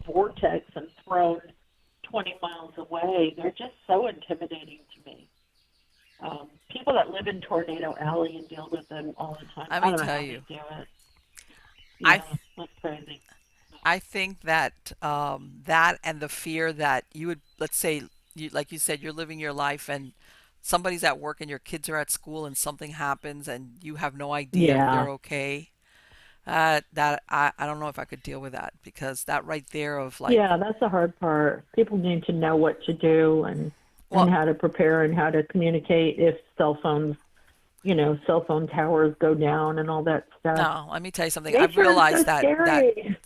Speaker 2: vortex and thrown 20 miles away. They're just so intimidating to me. People that live in Tornado Alley and deal with them all the time,
Speaker 1: Let
Speaker 2: I
Speaker 1: me
Speaker 2: don't know
Speaker 1: tell
Speaker 2: how they
Speaker 1: you,
Speaker 2: do it.
Speaker 1: I
Speaker 2: Yeah, that's crazy.
Speaker 1: I think that that and the fear that you would, let's say, like you said, you're living your life and somebody's at work and your kids are at school and something happens and you have no idea if
Speaker 2: Yeah.
Speaker 1: they're okay. I don't know if I could deal with that, because that right there of like,
Speaker 2: Yeah, that's the hard part. People need to know what to do and
Speaker 1: well,
Speaker 2: how to prepare and how to communicate if cell phone towers go down and all that stuff.
Speaker 1: no, let me tell you something. I've
Speaker 2: Nature is so
Speaker 1: realized that
Speaker 2: scary.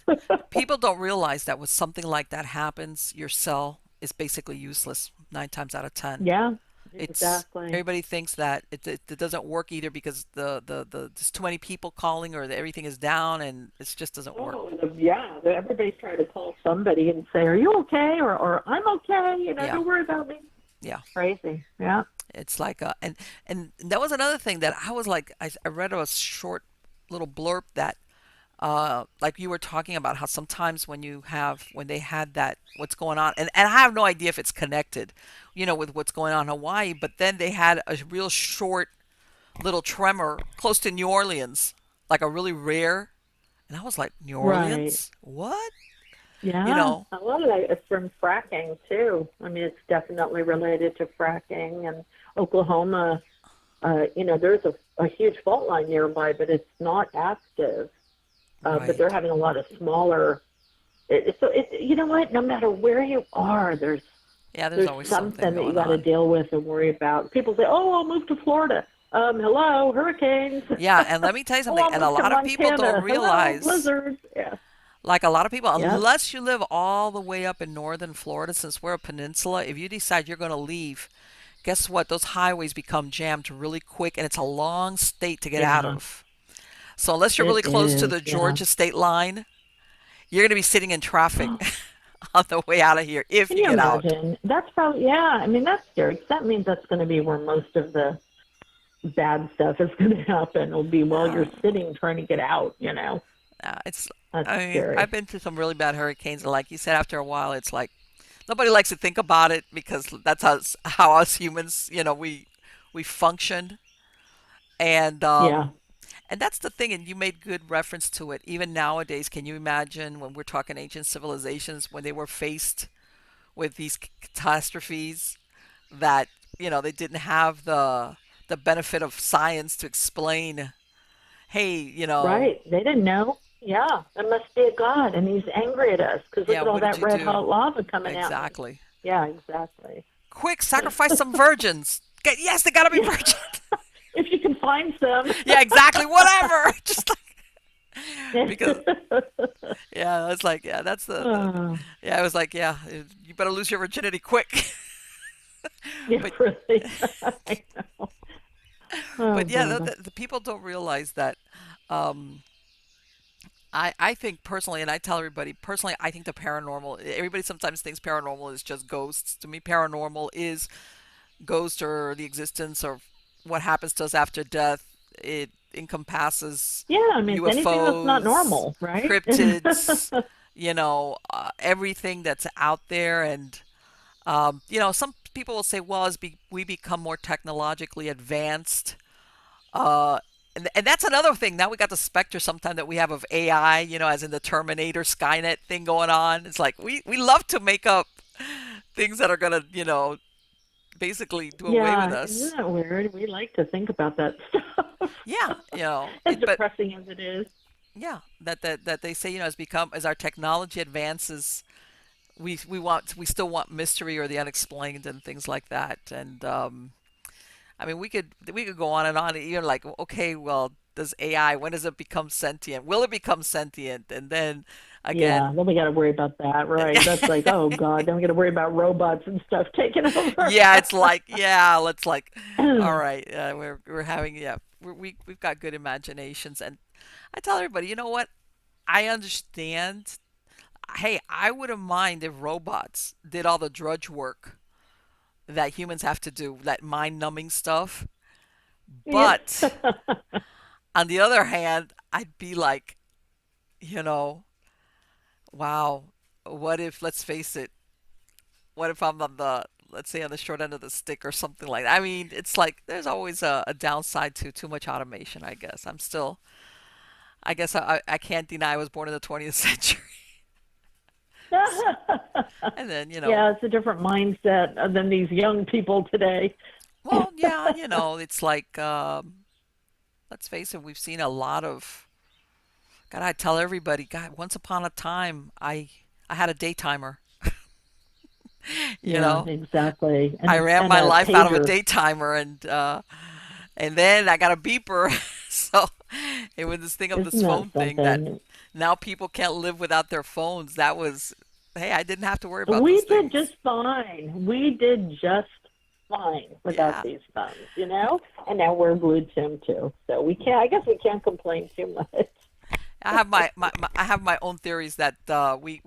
Speaker 1: people don't realize that when something like that happens, your cell is basically useless 9 times out of 10.
Speaker 2: Yeah,
Speaker 1: It's
Speaker 2: exactly.
Speaker 1: everybody thinks that it doesn't work either because there's too many people calling, or everything is down, and it just doesn't work.
Speaker 2: Oh, yeah. Everybody's trying to call somebody and say, "Are you okay?" or "I'm okay."
Speaker 1: Yeah,
Speaker 2: Don't worry about me.
Speaker 1: yeah.
Speaker 2: Crazy. Yeah.
Speaker 1: It's like and that was another thing that I was like, I read a short little blurb that like you were talking about how sometimes when they had that what's going on, and I have no idea if it's connected, with what's going on in Hawaii, but then they had a real short little tremor close to New Orleans, like a really rare, and I was like, New
Speaker 2: Right.
Speaker 1: Orleans? What? You
Speaker 2: Yeah.
Speaker 1: know?
Speaker 2: A lot of that is from fracking too. I mean, it's definitely related to fracking and Oklahoma. There's a huge fault line nearby, but it's not active. But they're
Speaker 1: Right.
Speaker 2: having a lot of smaller. You know what? No matter where you are,
Speaker 1: Yeah, there's
Speaker 2: there's
Speaker 1: always something
Speaker 2: something that you
Speaker 1: going
Speaker 2: got to
Speaker 1: on.
Speaker 2: deal with and worry about. People say, "Oh, I'll move to Florida." Hello, hurricanes.
Speaker 1: Yeah, and let me tell you
Speaker 2: Oh,
Speaker 1: something,
Speaker 2: I'll
Speaker 1: and a
Speaker 2: move to
Speaker 1: lot of people don't
Speaker 2: Montana. Hello,
Speaker 1: realize,
Speaker 2: blizzards. Yeah.
Speaker 1: like a lot of people,
Speaker 2: Yep.
Speaker 1: unless you live all the way up in northern Florida, since we're a peninsula, if you decide you're going to leave, guess what? Those highways become jammed really quick, and it's a long state to get out
Speaker 2: Yeah.
Speaker 1: of. So unless you're
Speaker 2: It
Speaker 1: really close to
Speaker 2: is.
Speaker 1: the
Speaker 2: Yeah.
Speaker 1: Georgia state line, you're going to be sitting in traffic on the way out of here if
Speaker 2: Can
Speaker 1: you
Speaker 2: you
Speaker 1: get out.
Speaker 2: imagine? That's probably, yeah. I mean, that's scary 'cause that means that's going to be where most of the bad stuff is going to happen. It'll be while
Speaker 1: Uh,
Speaker 2: you're sitting trying to get out.
Speaker 1: it's,
Speaker 2: That's
Speaker 1: I mean, I've
Speaker 2: scary.
Speaker 1: been through some really bad hurricanes, and like you said, after a while, it's like nobody likes to think about it because that's how us humans, we function, and
Speaker 2: Yeah.
Speaker 1: that's the thing. And you made good reference to it. Even nowadays, can you imagine when we're talking ancient civilizations when they were faced with these catastrophes that they didn't have the benefit of science to explain, hey,
Speaker 2: Right. They didn't know. Yeah. There must be a God and he's angry at us because look
Speaker 1: yeah,
Speaker 2: at all
Speaker 1: what did
Speaker 2: that
Speaker 1: you
Speaker 2: red
Speaker 1: do?
Speaker 2: hot lava coming out.
Speaker 1: Exactly.
Speaker 2: Yeah, exactly.
Speaker 1: Quick, sacrifice some virgins. Yes, they gotta be
Speaker 2: Yeah.
Speaker 1: virgins.
Speaker 2: If you can find some.
Speaker 1: Yeah, exactly. Whatever. Just like, because yeah, it's like, yeah, that's the
Speaker 2: Oh,
Speaker 1: yeah. It was like, yeah, you better lose your virginity quick.
Speaker 2: yeah,
Speaker 1: but
Speaker 2: really. I know. Oh,
Speaker 1: but yeah,
Speaker 2: brother.
Speaker 1: the people don't realize that um, I think personally, and I tell everybody personally, I think the paranormal, everybody sometimes thinks paranormal is just ghosts. To me, paranormal is ghost or the existence or what happens to us after death. It encompasses
Speaker 2: Yeah, I mean, it's anything that's not
Speaker 1: UFOs,
Speaker 2: normal, right?
Speaker 1: cryptids, everything that's out there. And, some people will say, well, we become more technologically advanced, and that's another thing. Now we got the specter sometimes that we have of AI, as in the Terminator Skynet thing going on. It's like we love to make up things that are going to, basically do away with
Speaker 2: Yeah, isn't
Speaker 1: us.
Speaker 2: that weird? We like to think about that stuff,
Speaker 1: Yeah,
Speaker 2: as
Speaker 1: but
Speaker 2: depressing as it is.
Speaker 1: yeah, that they say, as our technology advances, we still want mystery or the unexplained and things like that. And I mean, we could go on and on. You're like, okay, well, does AI, when does it become sentient? Will it become sentient? And then
Speaker 2: Yeah,
Speaker 1: again,
Speaker 2: then we got to worry about that, right? That's like, oh God, then we got to worry about robots and stuff taking over.
Speaker 1: yeah, it's like, yeah, let's like, all right, we're having, yeah, we've got good imaginations. And I tell everybody, you know what? I understand. Hey, I wouldn't mind if robots did all the drudge work that humans have to do, that mind-numbing stuff.
Speaker 2: Yeah.
Speaker 1: But on the other hand, I'd be like, you know, wow, what if, let's face it, what if I'm on the, let's say, on the short end of the stick or something like that? I mean, it's like there's always a downside to too much automation, I guess. I guess I can't deny I was born in the 20th century. And then,
Speaker 2: Yeah, it's a different mindset than these young people today.
Speaker 1: well, yeah, it's like, let's face it, we've seen a lot of, God, I tell everybody, God, once upon a time, I had a daytimer, you
Speaker 2: Yeah,
Speaker 1: know.
Speaker 2: exactly.
Speaker 1: I ran
Speaker 2: And
Speaker 1: my
Speaker 2: a
Speaker 1: life out of a
Speaker 2: pager.
Speaker 1: daytimer, and then I got a beeper. So it was this thing of
Speaker 2: Isn't
Speaker 1: this
Speaker 2: that
Speaker 1: phone thing that
Speaker 2: something?
Speaker 1: now people can't live without their phones. That was, hey, I didn't have to worry about those
Speaker 2: We did
Speaker 1: things.
Speaker 2: just fine. We did just fine without
Speaker 1: Yeah.
Speaker 2: these phones, you know? And now we're glued to them too. So we can't, I guess we can't complain too much.
Speaker 1: I have I have my own theories that we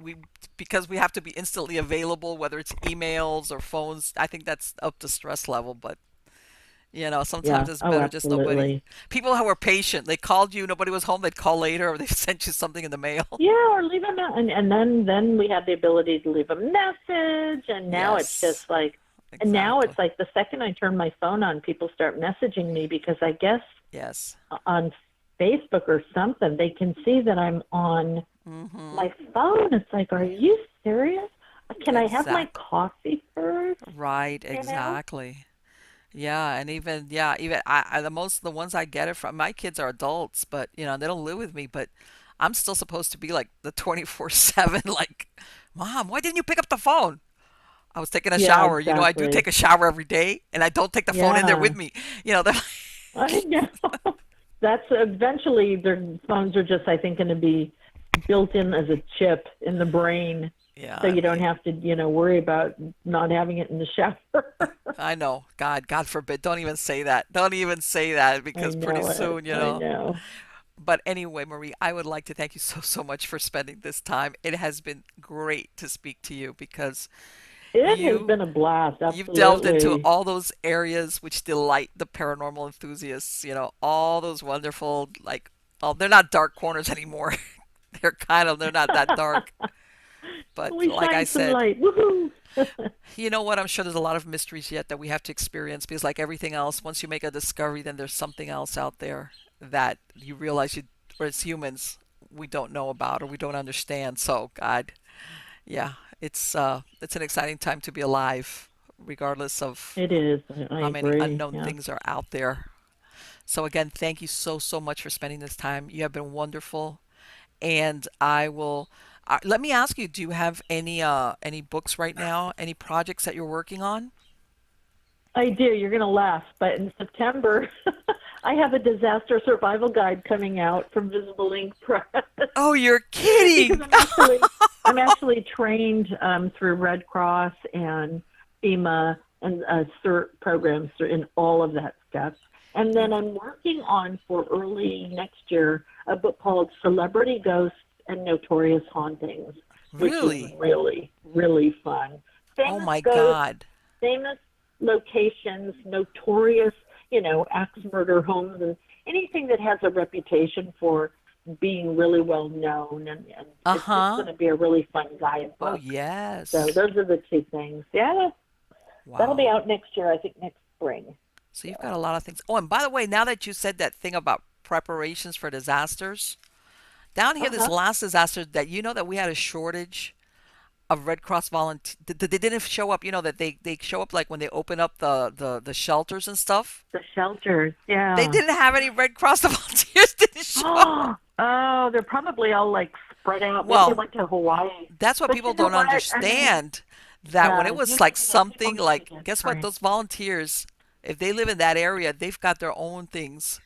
Speaker 1: because we have to be instantly available, whether it's emails or phones. I think that's up to stress level, but sometimes
Speaker 2: Yeah.
Speaker 1: it's
Speaker 2: Oh,
Speaker 1: better just nobody.
Speaker 2: absolutely.
Speaker 1: People who were patient, they called you, nobody was home, they'd call later, or they sent you something in the mail.
Speaker 2: Yeah, or leave them out. And then we had the ability to leave a message. And now it's just
Speaker 1: Yes,
Speaker 2: like, and now
Speaker 1: exactly.
Speaker 2: it's like the second I turn my phone on, people start messaging me because I guess
Speaker 1: Yes.
Speaker 2: on Facebook or something, they can see that I'm on
Speaker 1: Mm-hmm.
Speaker 2: my phone. It's like, are you serious? Can I have my
Speaker 1: Exactly.
Speaker 2: coffee first?
Speaker 1: Right,
Speaker 2: You know?
Speaker 1: exactly. Yeah, and even the ones I get it from, my kids are adults, but they don't live with me, but I'm still supposed to be like the 24/7 like, Mom, why didn't you pick up the phone? I was taking a
Speaker 2: Yeah,
Speaker 1: shower. I do take
Speaker 2: exactly.
Speaker 1: a shower every day, and I don't take the phone in there with
Speaker 2: Yeah,
Speaker 1: me. They're
Speaker 2: I
Speaker 1: like,
Speaker 2: know. That's eventually their phones are just, I think, going to be built in as a chip in the brain,
Speaker 1: yeah,
Speaker 2: so
Speaker 1: I
Speaker 2: you don't
Speaker 1: mean,
Speaker 2: have to, worry about not having it in the shower.
Speaker 1: I know. God forbid. Don't even say that. Don't even say that
Speaker 2: I
Speaker 1: because pretty
Speaker 2: know it. I
Speaker 1: soon.
Speaker 2: know.
Speaker 1: But anyway, Marie, I would like to thank you so, so much for spending this time. It has been great to speak to you because
Speaker 2: It has
Speaker 1: you
Speaker 2: been a blast,
Speaker 1: you've delved into
Speaker 2: absolutely.
Speaker 1: all those areas which delight the paranormal enthusiasts, all those wonderful, like, oh, they're not dark corners anymore. They're not that dark. But
Speaker 2: We
Speaker 1: like I
Speaker 2: shine some
Speaker 1: said,
Speaker 2: light. Woohoo!
Speaker 1: you know what? I'm sure there's a lot of mysteries yet that we have to experience because, like everything else, once you make a discovery, then there's something else out there that you realize or as humans, we don't know about or we don't understand. So, God, yeah, it's an exciting time to be alive, regardless of
Speaker 2: It is. I
Speaker 1: how many
Speaker 2: agree.
Speaker 1: unknown
Speaker 2: Yeah.
Speaker 1: things are out there. So again, thank you so so much for spending this time. You have been wonderful, and I will. Let me ask you: do you have any books right now? Any projects that you're working on?
Speaker 2: I do. You're going to laugh, but in September, I have a disaster survival guide coming out from Visible Ink Press
Speaker 1: Oh, you're
Speaker 2: because
Speaker 1: kidding!
Speaker 2: I'm actually trained through Red Cross and FEMA and CERT programs in all of that stuff. And then I'm working on for early next year a book called Celebrity Ghosts and Notorious Hauntings, which is
Speaker 1: Really?
Speaker 2: really, really fun.
Speaker 1: Oh
Speaker 2: Famous
Speaker 1: my
Speaker 2: ghosts,
Speaker 1: God.
Speaker 2: famous locations, notorious, axe murder homes, and anything that has a reputation for being really well known. And it's just
Speaker 1: Uh-huh.
Speaker 2: going to be a really fun
Speaker 1: Oh,
Speaker 2: guidebook. So
Speaker 1: yes.
Speaker 2: those are the two things. Yeah, that'll be
Speaker 1: Wow.
Speaker 2: out next year, I think next spring.
Speaker 1: So you've got
Speaker 2: So,
Speaker 1: a lot of things. Oh, and by the way, now that you said that thing about preparations for disasters, down here, this
Speaker 2: uh-huh.
Speaker 1: last disaster that you know that we had a shortage of Red Cross volunteers. They didn't show up. You know that they show up like when they open up the shelters and stuff.
Speaker 2: The shelters,
Speaker 1: They
Speaker 2: yeah.
Speaker 1: didn't have any Red Cross volunteers. Didn't show up.
Speaker 2: Oh, they're probably all like spread out. Maybe they
Speaker 1: Well,
Speaker 2: went to Hawaii.
Speaker 1: that's what
Speaker 2: But
Speaker 1: people
Speaker 2: you know
Speaker 1: don't
Speaker 2: what? I mean,
Speaker 1: understand. That when it was like
Speaker 2: people
Speaker 1: something
Speaker 2: need to
Speaker 1: like,
Speaker 2: get
Speaker 1: guess what?
Speaker 2: trained.
Speaker 1: Those volunteers, if they live in that area, they've got their own things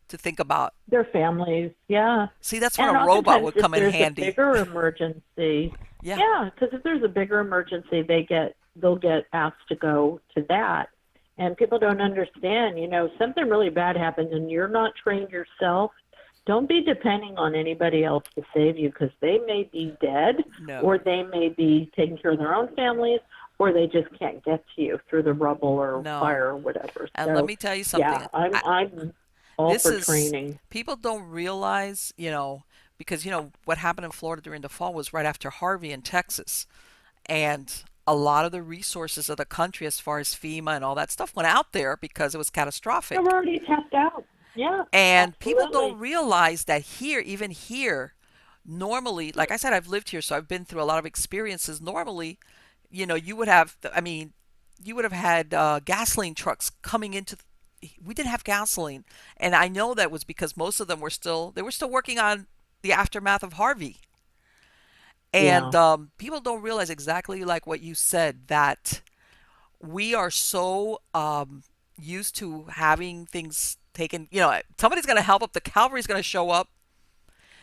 Speaker 1: to think about.
Speaker 2: Their families, yeah.
Speaker 1: See, that's when a
Speaker 2: And
Speaker 1: robot
Speaker 2: oftentimes,
Speaker 1: would
Speaker 2: if
Speaker 1: come in
Speaker 2: there's a
Speaker 1: handy.
Speaker 2: bigger emergency,
Speaker 1: Yeah.
Speaker 2: yeah, because if there's a bigger emergency, they'll get asked to go to that. And people don't understand, something really bad happens and you're not trained yourself. Don't be depending on anybody else to save you because they may be dead or
Speaker 1: No.
Speaker 2: they may be taking care of their own families or they just can't get to you through the rubble or
Speaker 1: No.
Speaker 2: fire or whatever.
Speaker 1: And let
Speaker 2: So,
Speaker 1: me tell you
Speaker 2: yeah,
Speaker 1: something.
Speaker 2: I'm all
Speaker 1: This
Speaker 2: for
Speaker 1: is
Speaker 2: training.
Speaker 1: people don't realize, because what happened in Florida during the fall was right after Harvey in Texas, and a lot of the resources of the country, as far as FEMA and all that stuff, went out there because it was
Speaker 2: Yeah, we're
Speaker 1: catastrophic.
Speaker 2: already tapped out. Yeah,
Speaker 1: And people don't
Speaker 2: absolutely.
Speaker 1: realize that here, even here, normally, like I said, I've lived here, so I've been through a lot of experiences. Normally, you would have, I mean, you would have had gasoline trucks coming into. We didn't have gasoline, and I know that was because most of them were still working on the aftermath of Harvey. And
Speaker 2: Yeah.
Speaker 1: people don't realize exactly like what you said that we are so used to having things taken. Somebody's going to help up. The cavalry's going to show up.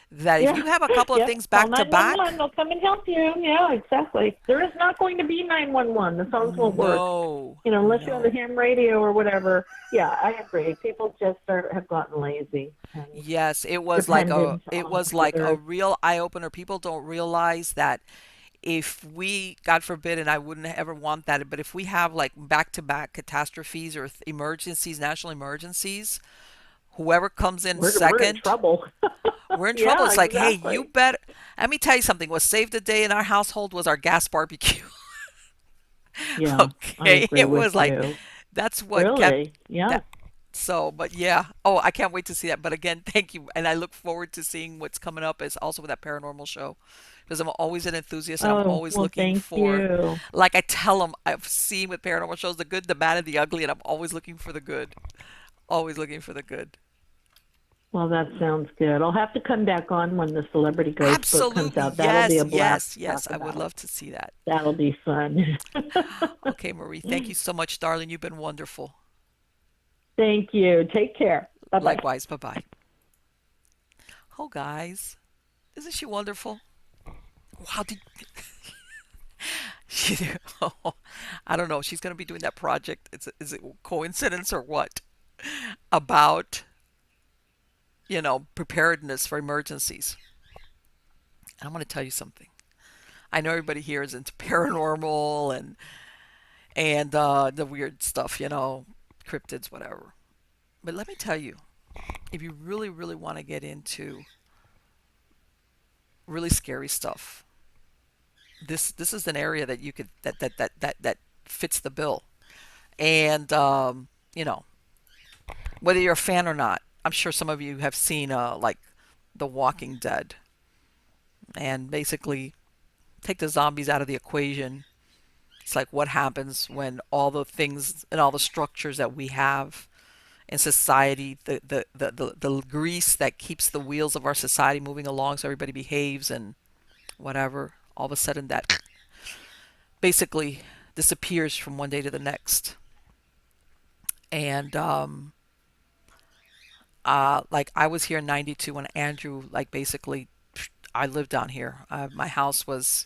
Speaker 1: That if
Speaker 2: Yeah.
Speaker 1: you have a couple of
Speaker 2: Yep.
Speaker 1: things
Speaker 2: Call
Speaker 1: back to back,
Speaker 2: 911. They'll come and help you. Yeah, exactly. There is not going to be 911. The phones won't work.
Speaker 1: no,
Speaker 2: Unless you have a
Speaker 1: no.
Speaker 2: ham radio or whatever. Yeah, I agree. People just have gotten lazy and
Speaker 1: Yes, it was like a
Speaker 2: dependent
Speaker 1: it
Speaker 2: on
Speaker 1: was like a
Speaker 2: others.
Speaker 1: real eye opener. People don't realize that if we, God forbid, and I wouldn't ever want that, but if we have like back to back catastrophes or emergencies, national emergencies, whoever comes in
Speaker 2: We're in
Speaker 1: second,
Speaker 2: trouble.
Speaker 1: we're in trouble.
Speaker 2: Yeah,
Speaker 1: It's like, hey, you
Speaker 2: exactly.
Speaker 1: better. Let me tell you something. What saved the day in our household was our gas barbecue.
Speaker 2: Yeah, I
Speaker 1: Okay,
Speaker 2: agree
Speaker 1: it
Speaker 2: with
Speaker 1: was like
Speaker 2: you.
Speaker 1: that's what kept
Speaker 2: Really? Yeah.
Speaker 1: that. So, but yeah. Oh, I can't wait to see that. But again, thank you, and I look forward to seeing what's coming up. Is also with that paranormal show, because I'm always an enthusiast, and I'm
Speaker 2: Oh,
Speaker 1: always
Speaker 2: well,
Speaker 1: looking
Speaker 2: thank
Speaker 1: for,
Speaker 2: you.
Speaker 1: like I tell them, I've seen with paranormal shows the good, the bad, and the ugly, and I'm always looking for the good. Always looking for the good.
Speaker 2: Well, that sounds good. I'll have to come back on when the Celebrity Ghost book comes
Speaker 1: Absolutely,
Speaker 2: out. That'll be
Speaker 1: yes,
Speaker 2: a blast
Speaker 1: yes,
Speaker 2: to
Speaker 1: yes.
Speaker 2: talk
Speaker 1: I would
Speaker 2: about.
Speaker 1: love to see that.
Speaker 2: That'll be fun.
Speaker 1: Okay, Marie, thank you so much, darling. You've been wonderful.
Speaker 2: Thank you. Take care. Bye bye.
Speaker 1: Likewise. Bye bye. Oh, guys, isn't she wonderful? Wow, did she? Oh, I don't know. She's going to be doing that project. Is it coincidence or what? About preparedness for emergencies. And I'm going to tell you something. I know everybody here is into paranormal and the weird stuff, cryptids, whatever. But let me tell you, if you really, really want to get into really scary stuff, this is an area that you could that fits the bill. And you know, whether you're a fan or not, I'm sure some of you have seen like The Walking Dead, and basically take the zombies out of the equation. It's like what happens when all the things and all the structures that we have in society, the grease that keeps the wheels of our society moving along so everybody behaves and whatever, all of a sudden that basically disappears from one day to the next. And like I was here in 92 when Andrew, like basically, I lived down here. My house was,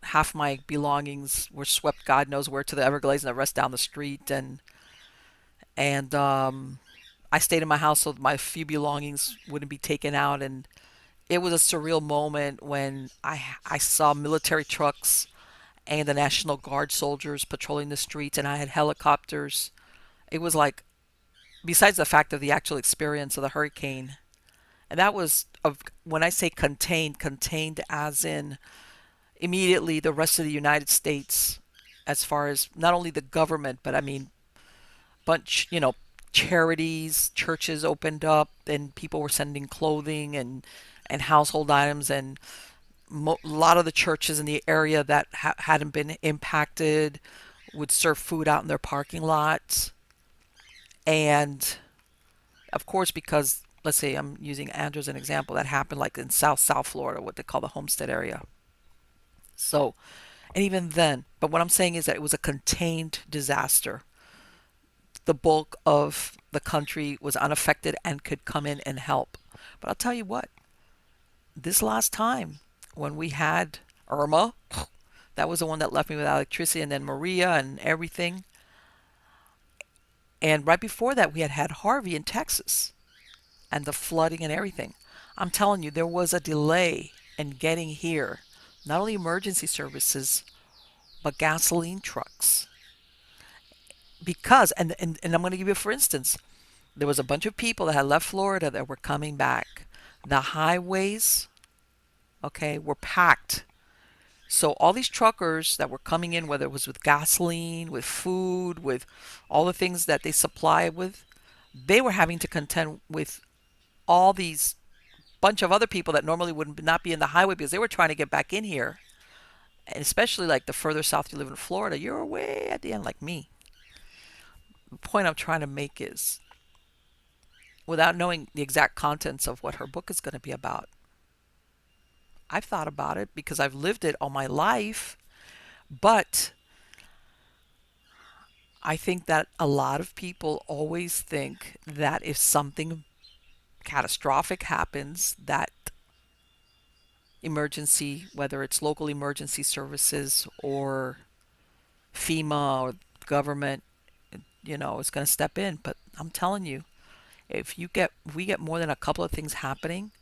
Speaker 1: half my belongings were swept God knows where to the Everglades and the rest down the street. And I stayed in my house so my few belongings wouldn't be taken out. And it was a surreal moment when I saw military trucks and the National Guard soldiers patrolling the streets, and I had helicopters. It was like, besides the fact of the actual experience of the hurricane, and that was of when I say contained, contained as in immediately the rest of the United States, as far as not only the government, but I mean, bunch, charities, churches opened up, and people were sending clothing and household items, and a lot of the churches in the area that hadn't been impacted would serve food out in their parking lots. And of course, because let's say I'm using Andrew as an example, that happened like in South Florida, what they call the Homestead area. So, and even then, but what I'm saying is that it was a contained disaster. The bulk of the country was unaffected and could come in and help. But I'll tell you what, this last time when we had Irma, that was the one that left me without electricity, and then Maria and everything. And right before that, we had Harvey in Texas and the flooding and everything. I'm telling you, there was a delay in getting here, not only emergency services, but gasoline trucks. Because, and I'm going to give you, for instance, there was a bunch of people that had left Florida that were coming back. The highways, okay, were packed. So all these truckers that were coming in, whether it was with gasoline, with food, with all the things that they supply with, they were having to contend with all these bunch of other people that normally would not be in the highway because they were trying to get back in here. And especially like the further south you live in Florida, you're way at the end like me. The point I'm trying to make is, without knowing the exact contents of what her book is going to be about, I've thought about it because I've lived it all my life. But I think that a lot of people always think that if something catastrophic happens, that emergency, whether it's local emergency services or FEMA or government, is going to step in. But I'm telling you, if we get more than a couple of things happening,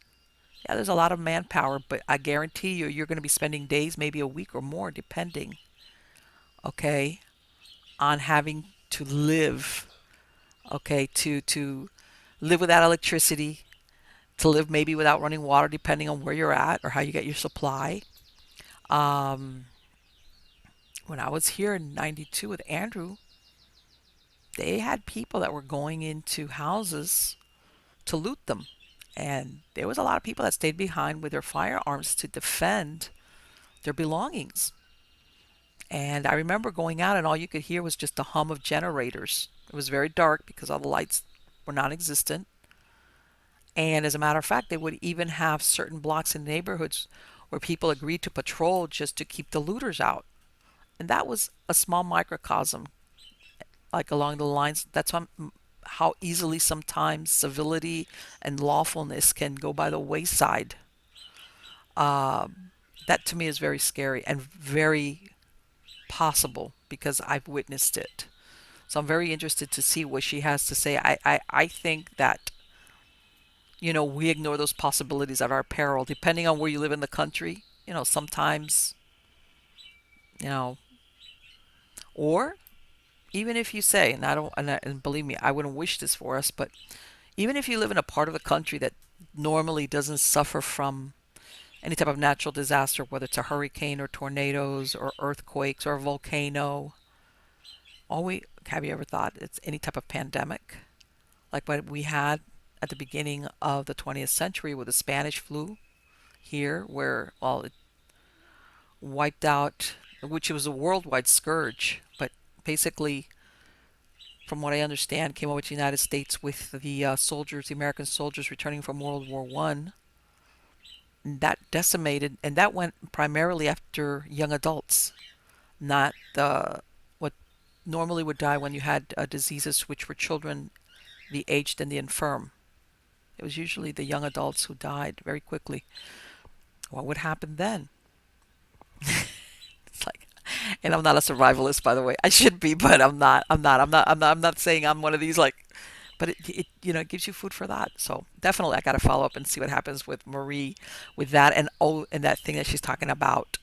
Speaker 1: yeah, there's a lot of manpower, but I guarantee you're going to be spending days, maybe a week or more, depending, okay, on having to live, okay, to live without electricity, to live maybe without running water, depending on where you're at or how you get your supply. Um, when I was here in '92 with Andrew, they had people that were going into houses to loot them. And there was a lot of people that stayed behind with their firearms to defend their belongings. And I remember going out, and all you could hear was just the hum of generators. It was very dark because all the lights were non existent. And as a matter of fact, they would even have certain blocks in neighborhoods where people agreed to patrol just to keep the looters out. And that was a small microcosm, like along the lines. That's how easily sometimes civility and lawfulness can go by the wayside. That to me is very scary and very possible because I've witnessed it. So I'm very interested to see what she has to say. I think that, we ignore those possibilities at our peril, depending on where you live in the country. Sometimes, you know, or even if you say, and I don't, and believe me, I wouldn't wish this for us, but even if you live in a part of the country that normally doesn't suffer from any type of natural disaster, whether it's a hurricane or tornadoes or earthquakes or a volcano, have you ever thought it's any type of pandemic like what we had at the beginning of the 20th century with the Spanish flu here, where, well, it wiped out, which was a worldwide scourge, but basically, from what I understand, came over to the United States with the soldiers, the American soldiers returning from World War One. That decimated, and that went primarily after young adults, not what normally would die when you had diseases which were children, the aged, and the infirm. It was usually the young adults who died very quickly. What would happen then? It's like, And I'm not a survivalist, by the way. I should be, but I'm not. I'm not saying I'm one of these like. But it it gives you food for that. So definitely, I got to follow up and see what happens with Marie, with that, and and that thing that she's talking about,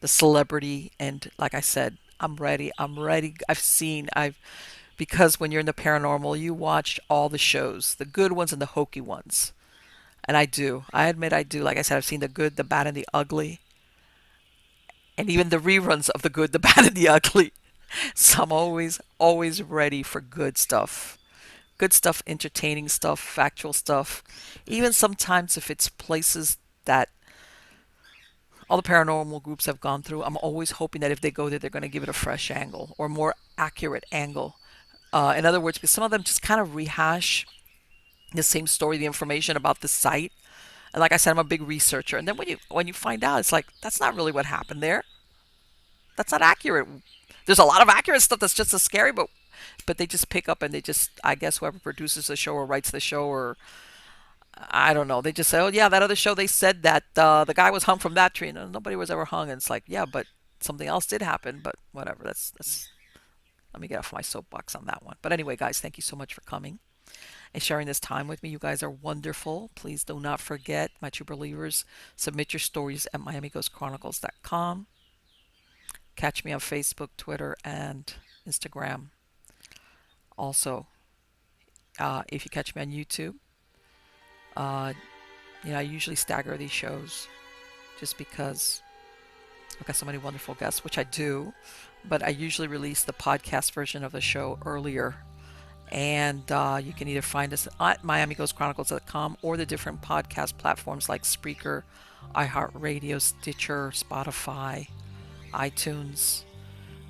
Speaker 1: the celebrity. And like I said, I'm ready. I'm ready. I've because when you're in the paranormal, you watch all the shows, the good ones and the hokey ones. And I do. I admit I do. Like I said, I've seen the good, the bad, and the ugly, and even the reruns of the good, the bad, and the ugly. So I'm always ready for good stuff. Good stuff, entertaining stuff, factual stuff. Even sometimes if it's places that all the paranormal groups have gone through, I'm always hoping that if they go there, they're going to give it a fresh angle or more accurate angle. In other words, because some of them just kind of rehash the same story, the information about the site. And like I said, I'm a big researcher. And then when you find out, it's like that's not really what happened there. That's not accurate. There's a lot of accurate stuff that's just as scary, but they just pick up and they just, I guess whoever produces the show or writes the show, or I don't know, they just say, oh yeah, that other show they said that the guy was hung from that tree, and nobody was ever hung. And it's like, yeah, but something else did happen. But whatever. That's let me get off my soapbox on that one. But anyway, guys, thank you so much for coming and sharing this time with me. You guys are wonderful. Please do not forget, my true believers, submit your stories at miamighostchronicles.com. Catch me on Facebook, Twitter, and Instagram. Also, if you catch me on YouTube, uh, I usually stagger these shows just because I've got so many wonderful guests, which I do, but I usually release the podcast version of the show earlier. And you can either find us at miamighostchronicles.com or the different podcast platforms like Spreaker, iHeartRadio, Stitcher, Spotify, iTunes.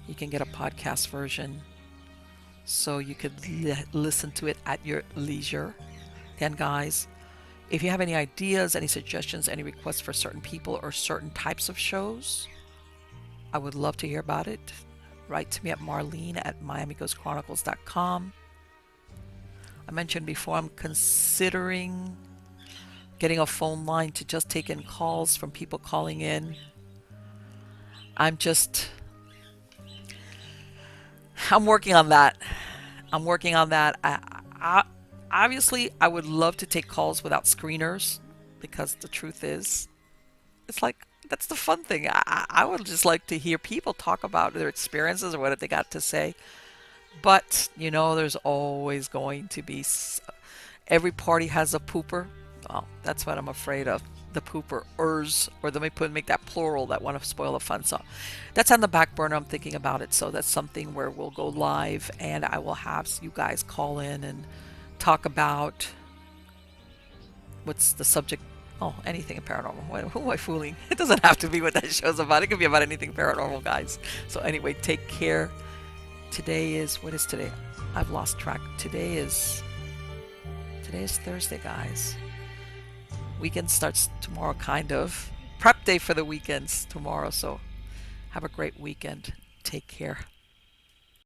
Speaker 1: You can get a podcast version so you could listen to it at your leisure. Again, guys, if you have any ideas, any suggestions, any requests for certain people or certain types of shows, I would love to hear about it. Write to me at Marlene at miamighostchronicles.com. I mentioned before I'm considering getting a phone line to just take in calls from people calling in. I'm working on that. I obviously I would love to take calls without screeners because the truth is, it's like that's the fun thing. I would just like to hear people talk about their experiences or what they got to say. But there's always going to be every party has a pooper. Oh, that's what I'm afraid of. The pooperers, or they make that plural that want to spoil the fun. So that's on the back burner. I'm thinking about it. So that's something where we'll go live and I will have you guys call in and talk about what's the subject. Oh, anything paranormal. Who am I fooling? It doesn't have to be what that show's about. It could be about anything paranormal, guys. So anyway, take care. What is today? I've lost track. Today is Thursday, guys. Weekend starts tomorrow, kind of. Prep day for the weekends tomorrow. So have a great weekend. Take care.